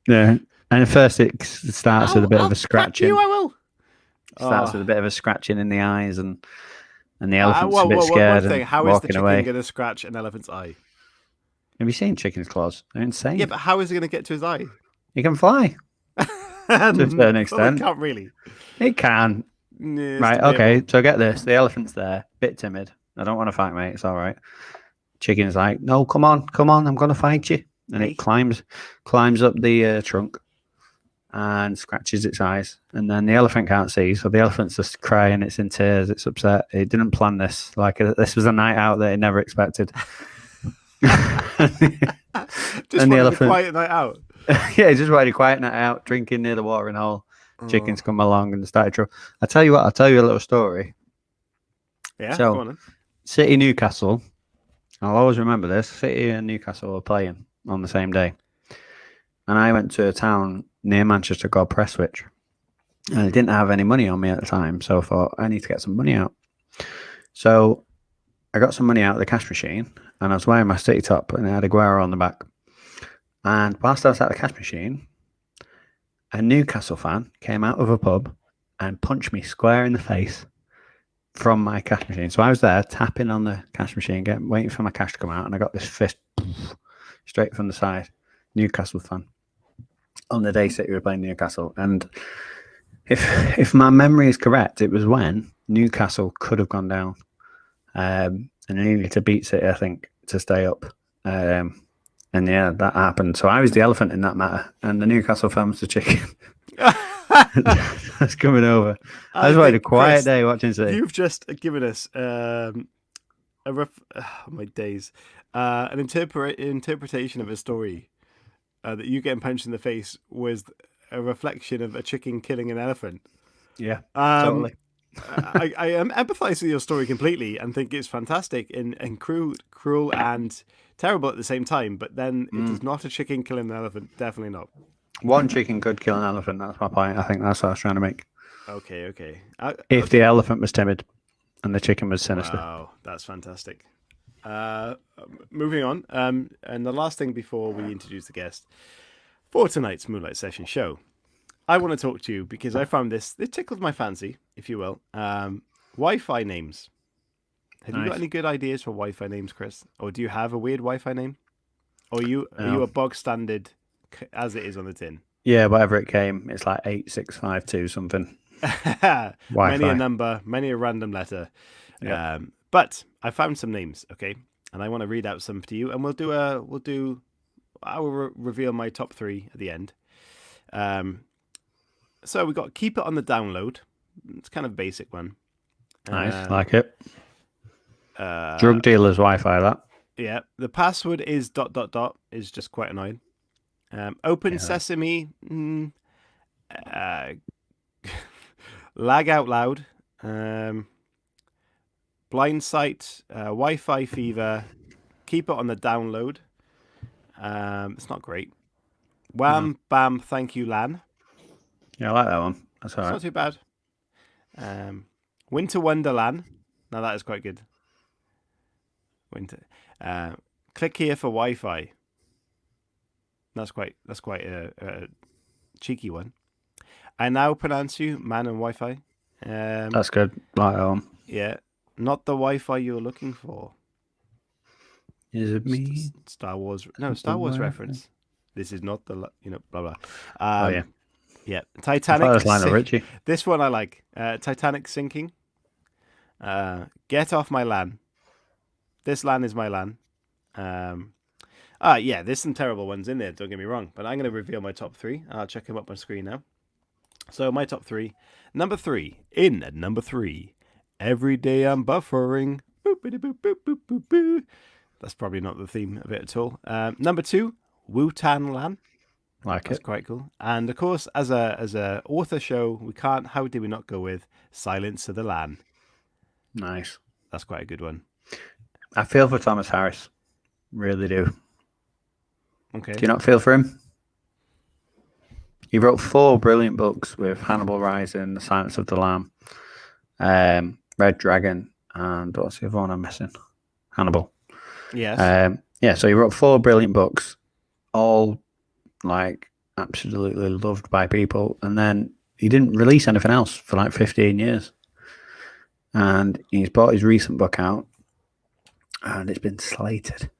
Yeah. And at first it starts with a bit of a scratching. You, I will. Starts with a bit of a scratching in the eyes, and the elephant's a bit scared and how walking is the chicken away. going to scratch an elephant's eye? Have you seen chicken's claws? They're insane. Yeah, but how is he going to get to his eye? He can fly to a certain extent. He can't really. It can. Yeah, Right, okay, so get this. The elephant's there, bit timid. I don't want to fight, mate. It's all right. Chicken's like, no, come on, I'm going to fight you. And it climbs up the trunk and scratches its eyes. And then the elephant can't see, so the elephant's just crying. It's in tears. It's upset. It didn't plan this. Like, this was a night out that it never expected. Just and the elephant, a quiet night out. Yeah, just wanted a quiet night out, drinking near the watering hole. Chickens come along and started trouble. I tell you what, I'll tell you a little story. Yeah, so, go on then. City Newcastle, I'll always remember this. City and Newcastle were playing on the same day. And I went to a town near Manchester called Prestwich. And I didn't have any money on me at the time, so I thought, I need to get some money out. So I got some money out of the cash machine, and I was wearing my City top, and it had Aguero on the back. And whilst I was at the cash machine, a Newcastle fan came out of a pub and punched me square in the face from my cash machine. So I was there tapping on the cash machine, waiting for my cash to come out, and I got this fist straight from the side. Newcastle fan. On the day City were playing Newcastle. And if my memory is correct, it was when Newcastle could have gone down. And they needed to beat City, I think, to stay up. And yeah, that happened. So I was the elephant in that matter, and the Newcastle fan was the chicken. That's coming over. I was having a quiet day watching City. You've just given us my days, an interpretation of a story that you getting punched in the face was a reflection of a chicken killing an elephant. Yeah, totally. I empathize with your story completely and think it's fantastic and cruel and terrible at the same time, but then it is not a chicken killing an elephant. Definitely not. One chicken could kill an elephant. That's my point. I think that's what I was trying to make. Okay. If the elephant was timid and the chicken was sinister. Wow, that's fantastic. Moving on. And the last thing before we introduce the guest for tonight's Moonlight Session show, I want to talk to you because I found this. It tickled my fancy, if you will. Wi-Fi names. Have you got any good ideas for Wi-Fi names, Chris? Or do you have a weird Wi-Fi name? Or are you a bog standard as it is on the tin? Yeah, whatever it came. It's like 8652 something. Many a number, many a random letter. Yep. But I found some names, okay? And I want to read out some to you, and I will reveal my top 3 at the end. So we got keep it on the download. It's kind of a basic one. Nice, like it. Drug dealers Wi-Fi, that. Yeah, the password is ... is just quite annoying. Open Sesame, lag out loud, blind sight, Wi-Fi fever, keep it on the download. It's not great. Wham, bam, thank you, Lan. Yeah, I like that one. That's all It's right. not too bad. Winter Wonderland. Now that is quite good. Winter. Click here for Wi-Fi. That's quite a cheeky one. I now pronounce you man and Wi-Fi. That's good. Like that one. Yeah, not the Wi-Fi you're looking for. Is it me? Star Wars. No, Star Wars reference. This is not the blah blah. Oh yeah. Yeah, I Titanic. thought it was Lionel Richie. This one I like. Titanic sinking. Get off my LAN. This LAN is my LAN. Yeah, there's some terrible ones in there, don't get me wrong. But I'm going to reveal my top 3. I'll check them up on screen now. So my top 3. Number 3. In at number 3. Every day I'm buffering. Boop, boop, boop, boop, boop, boop, boop. That's probably not the theme of it at all. Number 2. Wu-Tan LAN. That's quite cool. And of course, as a author show, we can't. How did we not go with Silence of the LAN? Nice. That's quite a good one. I feel for Thomas Harris. Really do. Okay. Do you not feel for him? He wrote 4 brilliant books with Hannibal Rising, The Silence of the Lamb, Red Dragon, and what's the other one I'm missing? Hannibal. Yes. Yeah, so he wrote 4 brilliant books, all like absolutely loved by people, and then he didn't release anything else for like 15 years. And he's brought his recent book out, and it's been slated.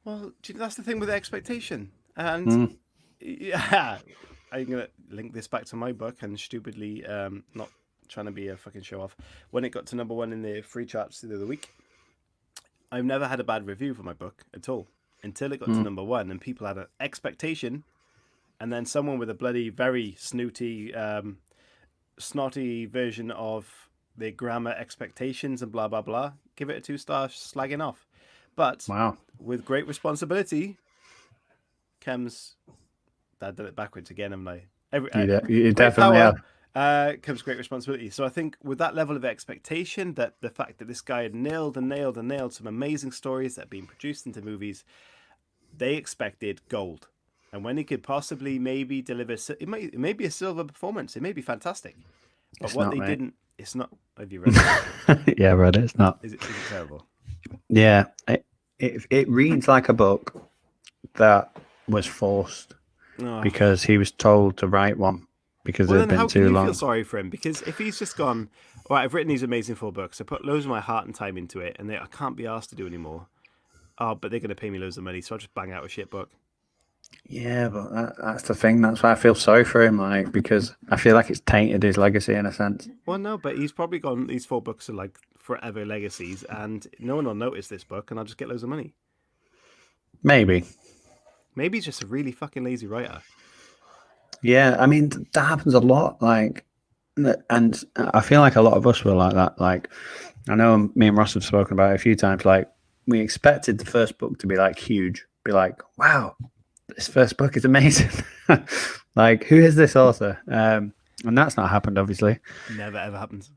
Well, that's the thing with expectation. And yeah, I'm going to link this back to my book and stupidly not trying to be a fucking show off. When it got to number 1 in the free charts the other week, I've never had a bad review for my book at all until it got to number 1 and people had an expectation. And then someone with a bloody, very snooty, snotty version of their grammar expectations and blah, blah, blah, give it a 2-star slagging off. But with great responsibility comes... I did it backwards again, haven't I? You definitely have. Comes great responsibility. So I think with that level of expectation, that the fact that this guy had nailed some amazing stories that have been produced into movies, they expected gold. And when he could possibly maybe deliver... It may be a silver performance. It may be fantastic. But it's what not, they mate. didn't... It's not... Have you read it? Yeah, I read it. It's not. Is it terrible? Yeah. It reads like a book that was forced because he was told to write one because it had been too long. How can you feel sorry for him? Because if he's just gone, all right, I've written these amazing 4 books, I put loads of my heart and time into it, and I can't be asked to do anymore. Oh, but they're going to pay me loads of money, so I'll just bang out a shit book. Yeah, but that's the thing. That's why I feel sorry for him, like, because I feel like it's tainted his legacy in a sense. Well, no, but he's probably gone, these 4 books are like forever legacies, and no one will notice this book, and I'll just get loads of money. Maybe he's just a really fucking lazy writer. Yeah, I mean, that happens a lot. Like, and I feel like a lot of us were like that. Like, I know me and Ross have spoken about it a few times. Like, we expected the first book to be like huge, be like, wow, this first book is amazing. Like, who is this author? And that's not happened, obviously. Never ever happens.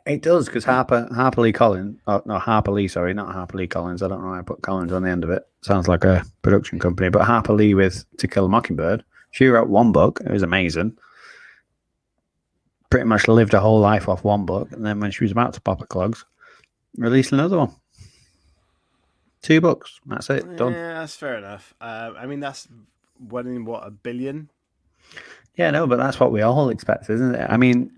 It does, because Harper Lee Collins, Harper Lee, sorry, not Harper Lee Collins. I don't know why I put Collins on the end of it. Sounds like a production company, but Harper Lee with To Kill a Mockingbird. She wrote 1 book. It was amazing. Pretty much lived her whole life off 1 book, and then when she was about to pop her clogs, released another one. 2 books. That's it. Done. Yeah, that's fair enough. I mean, that's 1 in, what, 1 billion? Yeah, no, but that's what we all expect, isn't it? I mean,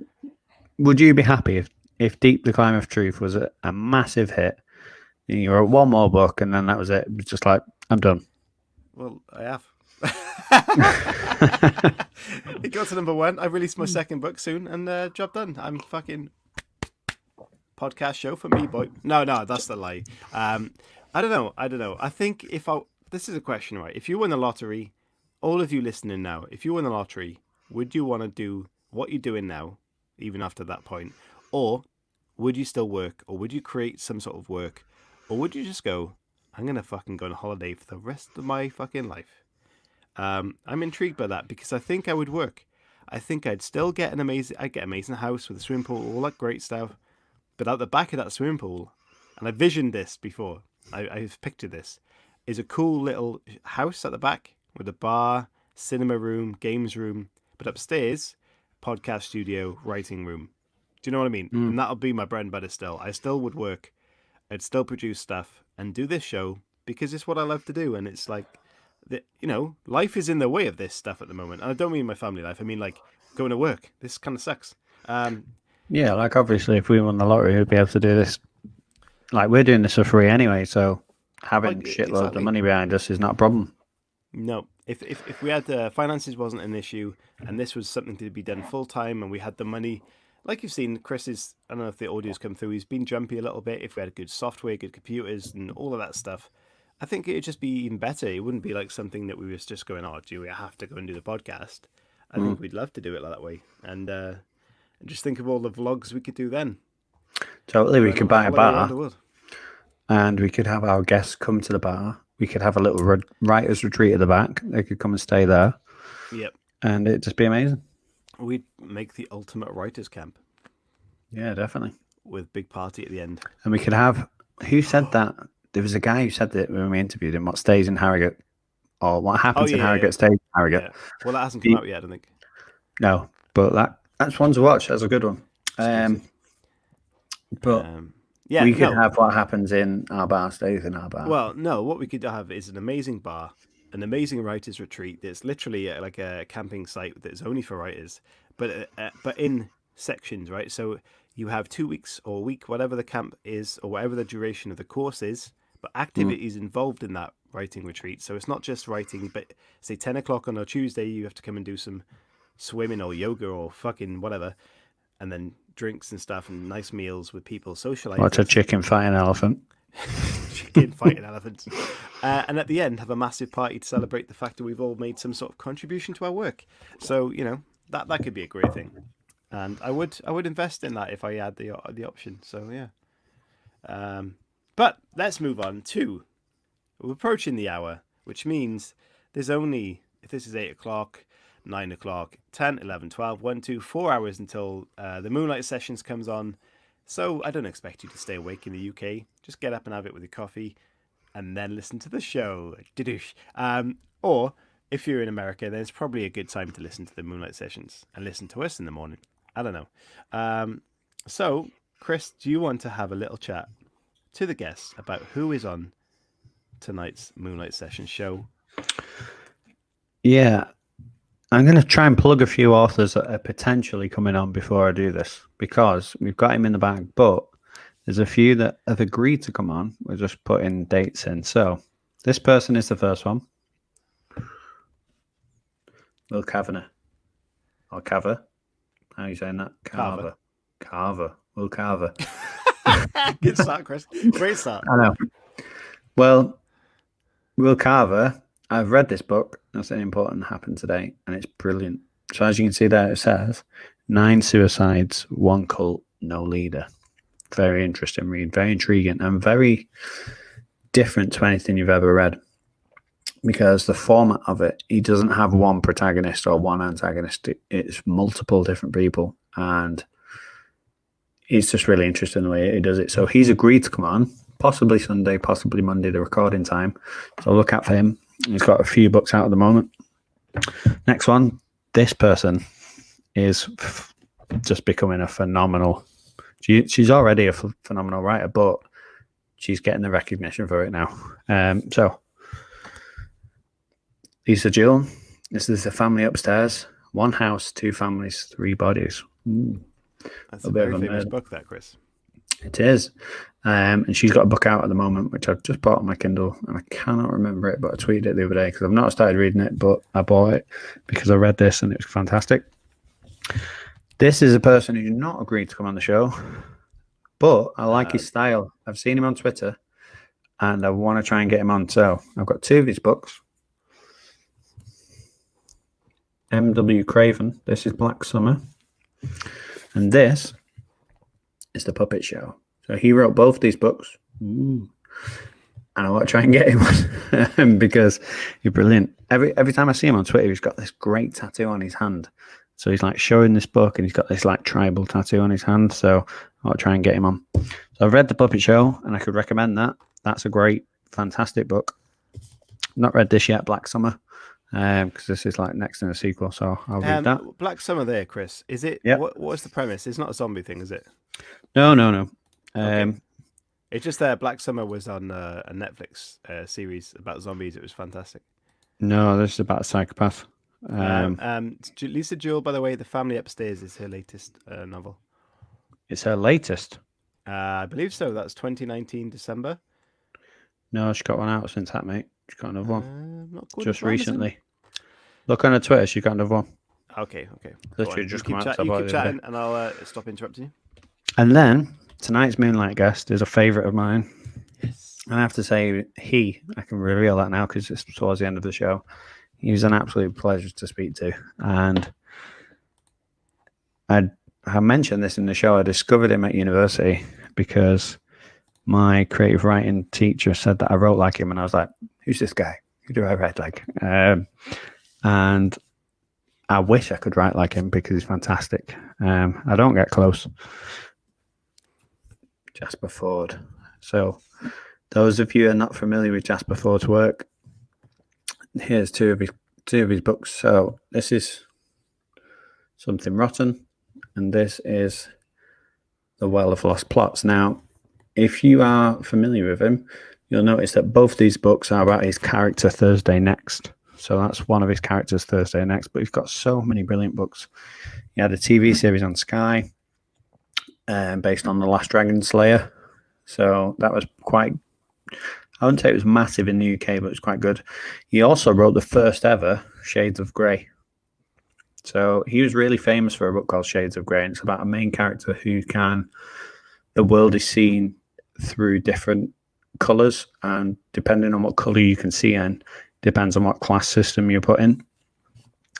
would you be happy if Deep the Climb of Truth was a massive hit, and you wrote 1 more book, and then that was it? It was just like, I'm done. Well, I have. It got to number 1. I released my 2nd book soon, and job done. I'm fucking podcast show for me, boy. No, that's the lie. I don't know. I think this is a question, right? If you win the lottery, all of you listening now, if you win the lottery, would you want to do what you're doing now, even after that point, or would you still work, or would you create some sort of work, or would you just go, I'm gonna fucking go on holiday for the rest of my fucking life? I'm intrigued by that because I think I would work. I think I'd still get an amazing house with a swimming pool, all that great stuff. But at the back of that swimming pool, and I visioned this before, I've pictured this, is a cool little house at the back with a bar, cinema room, games room, but upstairs, podcast studio, writing room. Do you know what I mean? And that'll be my bread and butter still. I still would work. I'd still produce stuff and do this show because it's what I love to do. And it's like, life is in the way of this stuff at the moment. And I don't mean my family life. I mean, like, going to work. This kind of sucks. Yeah, like, obviously, if we won the lottery, we'd be able to do this. Like, we're doing this for free anyway, so having shitloads of money behind us is not a problem. No. If we had finances wasn't an issue and this was something to be done full time and we had the money, like you've seen, Chris is, I don't know if the audio's come through, he's been jumpy a little bit. If we had good software, good computers and all of that stuff, I think it'd just be even better. It wouldn't be like something that we was just going, oh, do we have to go and do the podcast? I think we'd love to do it like that way. And just think of all the vlogs we could do then. Totally, we could buy a bar and we could have our guests come to the bar. We could have a little writer's retreat at the back. They could come and stay there. Yep. And it'd just be amazing. We'd make the ultimate writer's camp. Yeah, definitely. With big party at the end. And we could have, who said that? There was a guy who said that when we interviewed him, what stays in Harrogate or what happens in Harrogate stays in Harrogate. Yeah. Well, that hasn't come out yet, I think. No, but that's one to watch. That's a good one. But we could have what happens in our bar stays in our bar. Well, no, what we could have is an amazing bar, an amazing writers retreat that's literally like a camping site that's only for writers, but in sections, right? So you have 2 weeks or a week, whatever the camp is or whatever the duration of the course is, but activities involved in that writing retreat. So it's not just writing, but say 10 o'clock on a Tuesday, you have to come and do some swimming or yoga or fucking whatever, and then drinks and stuff and nice meals with people, socializing. Watch a chicken fight an elephant. Chicken fighting elephants. And at the end, have a massive party to celebrate the fact that we've all made some sort of contribution to our work. So, that could be a great thing. And I would invest in that if I had the option. So, yeah. But let's move on to, we're approaching the hour, which means there's only, if this is 8 o'clock, 9 o'clock, 10, 11, 12, 1, 2, 4 hours until the Moonlight Sessions comes on. So I don't expect you to stay awake in the UK. Just get up and have it with your coffee and then listen to the show. Or if you're in America, then it's probably a good time to listen to the Moonlight Sessions and listen to us in the morning. I don't know. So, Chris, do you want to have a little chat to the guests about who is on tonight's Moonlight Session show? Yeah. I'm going to try and plug a few authors that are potentially coming on before I do this, because we've got him in the bag, but there's a few that have agreed to come on. We're just putting dates in. So this person is the first one. Will Kavanagh. Or Carver. How are you saying that? Carver. Will Carver. Good start, Chris. Great start. I know. Well, Will Carver, I've read this book. Nothing important happened today, and it's brilliant. So as you can see there, it says 9 suicides, 1 cult, no leader. Very interesting read, very intriguing, and very different to anything you've ever read. Because the format of it, he doesn't have one protagonist or one antagonist. It's multiple different people, and it's just really interesting the way he does it. So he's agreed to come on, possibly Sunday, possibly Monday, the recording time. So look out for him. He's got a few books out at the moment. Next one, this person is just becoming a phenomenal. She's already a phenomenal writer, but she's getting the recognition for it now. So Lisa Jewell, this is a family upstairs. 1 house, 2 families, 3 bodies. Ooh. That's a very famous book, that, Chris. It is. And she's got a book out at the moment, which I've just bought on my Kindle, and I cannot remember it, but I tweeted it the other day because I've not started reading it, but I bought it because I read this and it was fantastic. This is a person who's not agreed to come on the show, but I like his style. I've seen him on Twitter and I want to try and get him on. So I've got 2 of his books. M.W. Craven. This is Black Summer. And this is The Puppet Show. So he wrote both these books. Ooh. And I want to try and get him on because he's brilliant. Every time I see him on Twitter, he's got this great tattoo on his hand. So he's like showing this book and he's got this like tribal tattoo on his hand. So I want to try and get him on. So I've read The Puppet Show and I could recommend that. That's a great, fantastic book. Not read this yet, Black Summer. because this is like next in a sequel, so I'll read that. Black Summer there, Chris. Is it? Yep. What is the premise? It's not a zombie thing, is it? No. Okay. It's just that Black Summer was on a Netflix series about zombies. It was fantastic. No, this is about a psychopath. Lisa Jewell, by the way, The Family Upstairs is her latest novel. It's her latest. I believe so. That's 2019 December. No, she got one out since that, mate. She got another one. Not good just recently. Look on her Twitter. She got another one. Okay. Literally just come out. You keep chatting, and I'll stop interrupting you. And then tonight's Moonlight guest is a favourite of mine. Yes. And I have to say, I can reveal that now because it's towards the end of the show. He was an absolute pleasure to speak to. And I mentioned this in the show. I discovered him at university because my creative writing teacher said that I wrote like him. And I was like, who's this guy? Who do I write like? And I wish I could write like him because he's fantastic. I don't get close. Jasper Fforde. So those of you who are not familiar with Jasper Fforde's work, here's two of his books. So this is Something Rotten, and this is The Well of Lost Plots. Now, if you are familiar with him, you'll notice that both these books are about his character Thursday Next. So that's one of his characters, Thursday Next. But he's got so many brilliant books. He had a TV series on Sky based on The Last Dragon Slayer. So that was quite, I wouldn't say it was massive in the UK, but it was quite good. He also wrote the first ever Shades of Grey. So he was really famous for a book called Shades of Grey. And it's about a main character the world is seen through different colours. And depending on what colour you can see in, depends on what class system you put in.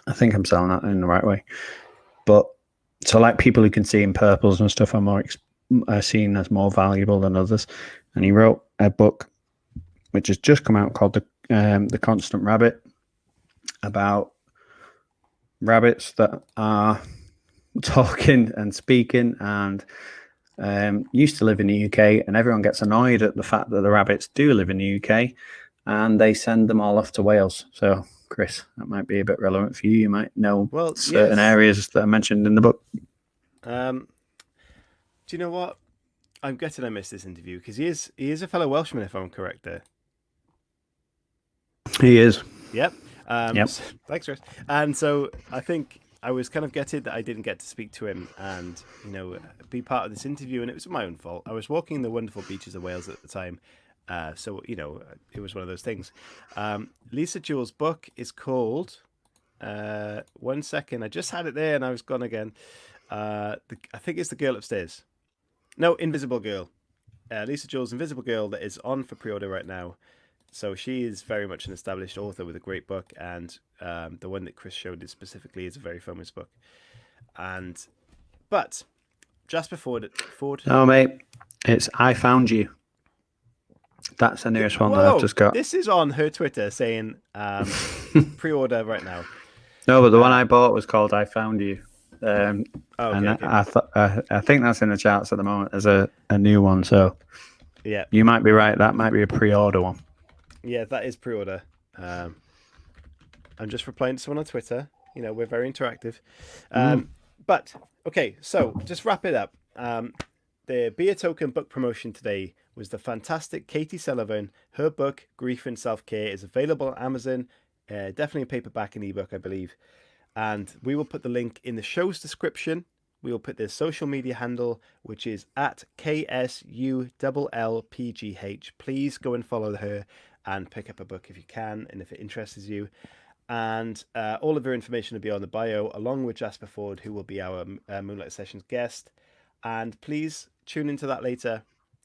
I think I'm selling that in the right way. But so like people who can see in purples and stuff are seen as more valuable than others. And he wrote a book which has just come out called The Constant Rabbit, about rabbits that are talking and speaking and used to live in the UK, and everyone gets annoyed at the fact that the rabbits do live in the UK, and they send them all off to Wales. So, Chris, that might be a bit relevant for you. You might know certain areas that are mentioned in the book. Do you know what? I'm gutted I missed this interview because he is a fellow Welshman, if I'm correct there. He is. Yep. Yep. So, thanks, Chris. And so I think I was kind of gutted that I didn't get to speak to him and, be part of this interview. And it was my own fault. I was walking the wonderful beaches of Wales at the time. So, it was one of those things. Lisa Jewell's book is called, one second, I just had it there and I was gone again. I think it's The Girl Upstairs. No, Invisible Girl. Lisa Jewell's Invisible Girl, that is on for pre-order right now. So she is very much an established author with a great book, and the one that Chris showed is specifically is a very famous book. But Jasper Fforde. No, mate, it's I Found You. That's the nearest one that I've just got. This is on her Twitter saying pre-order right now. No, but the one I bought was called I Found You. Okay. I think that's in the charts at the moment as a new one. So yeah, you might be right. That might be a pre-order one. Yeah, that is pre-order. I'm just replying to someone on Twitter. We're very interactive. But okay, so just wrap it up. The Be a Token book promotion today was the fantastic Katie Sullivan. Her book, Grief and Self-Care, is available on Amazon. Definitely a paperback and ebook, I believe. And we will put the link in the show's description. We will put their social media handle, which is at KSULLPGH. Please go and follow her and pick up a book if you can, and if it interests you. And all of her information will be on the bio, along with Jasper Fforde, who will be our Moonlight Sessions guest. And please tune into that later.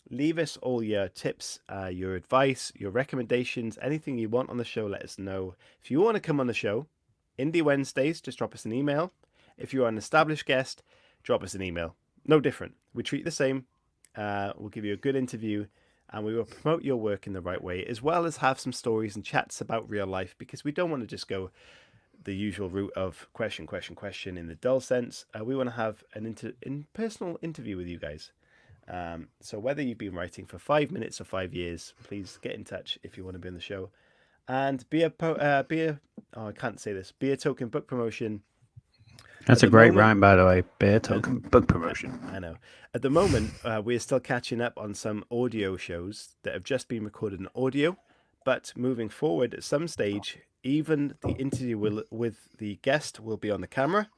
Leave us all your tips, your advice, your recommendations, anything you want on the show, let us know. If you want to come on the show, Indie Wednesdays, just drop us an email. If you're an established guest, drop us an email. No different. We treat the same. We'll give you a good interview, and we will promote your work in the right way, as well as have some stories and chats about real life, because we don't want to just go the usual route of question in the dull sense. We want to have an personal interview with you guys. So whether you've been writing for 5 minutes or 5 years, please get in touch if you want to be on the show. And I can't say this. Beer Token Book Promotion. That's a great rhyme, by the way. Beer Token Book Promotion. I know. At the moment, we're still catching up on some audio shows that have just been recorded in audio. But moving forward, at some stage, even the interview with the guest will be on the camera.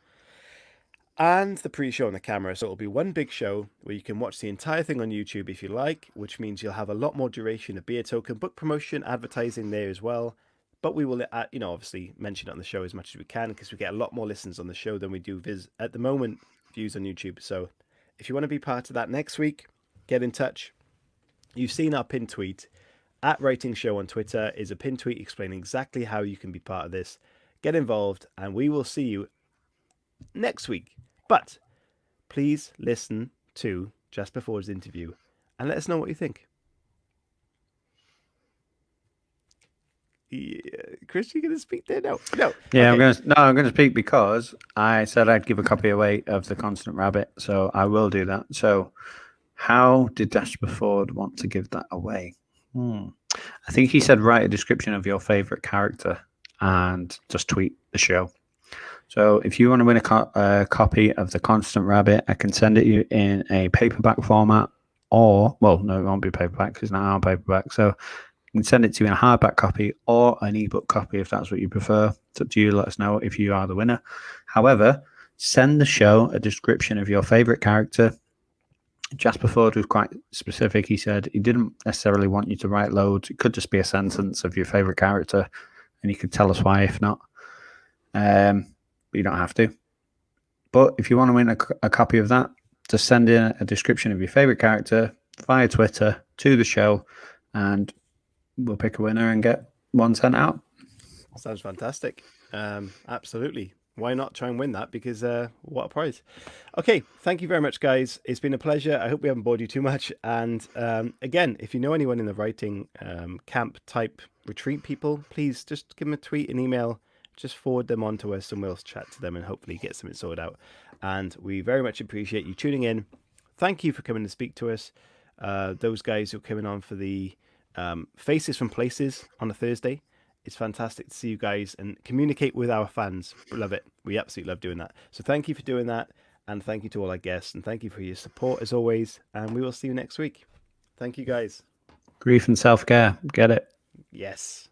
And the pre-show on the camera. So it'll be one big show where you can watch the entire thing on YouTube if you like, which means you'll have a lot more duration of Beer Token Book Promotion, advertising there as well. But we will, obviously mention it on the show as much as we can because we get a lot more listens on the show than we do at the moment views on YouTube. So if you want to be part of that next week, get in touch. You've seen our pinned tweet. @WritingShow on Twitter is a pinned tweet explaining exactly how you can be part of this. Get involved, and we will see you next week. But please listen to Just Before's interview and let us know what you think. Yeah. Chris, you going to speak there? No. Yeah, okay. I'm going to speak because I said I'd give a copy away of The Constant Rabbit, so I will do that. So, how did Just Before want to give that away? I think he said write a description of your favorite character and just tweet the show. So if you want to win a copy of The Constant Rabbit, I can send it you in a paperback format no, it won't be paperback because it's not our paperback. So I can send it to you in a hardback copy or an ebook copy if that's what you prefer. It's up to you. Let us know if you are the winner. However, send the show a description of your favorite character. Jasper Ford was quite specific. He said he didn't necessarily want you to write loads. It could just be a sentence of your favorite character, and you could tell us why if not. But you don't have to. But if you want to win a copy of that, just send in a description of your favorite character via Twitter to the show, and we'll pick a winner and get one sent out. Sounds fantastic. Absolutely. Why not try and win that? Because what a prize. Okay, thank you very much, guys. It's been a pleasure. I hope we haven't bored you too much. And again, if you know anyone in the writing camp type retreat people, please just give them a tweet, an email. Just forward them on to us and we'll chat to them and hopefully get something sorted out. And we very much appreciate you tuning in. Thank you for coming to speak to us. Those guys who are coming on for the Faces from Places on a Thursday. It's fantastic to see you guys and communicate with our fans. We love it. We absolutely love doing that. So thank you for doing that. And thank you to all our guests. And thank you for your support as always. And we will see you next week. Thank you, guys. Grief and self-care. Get it? Yes.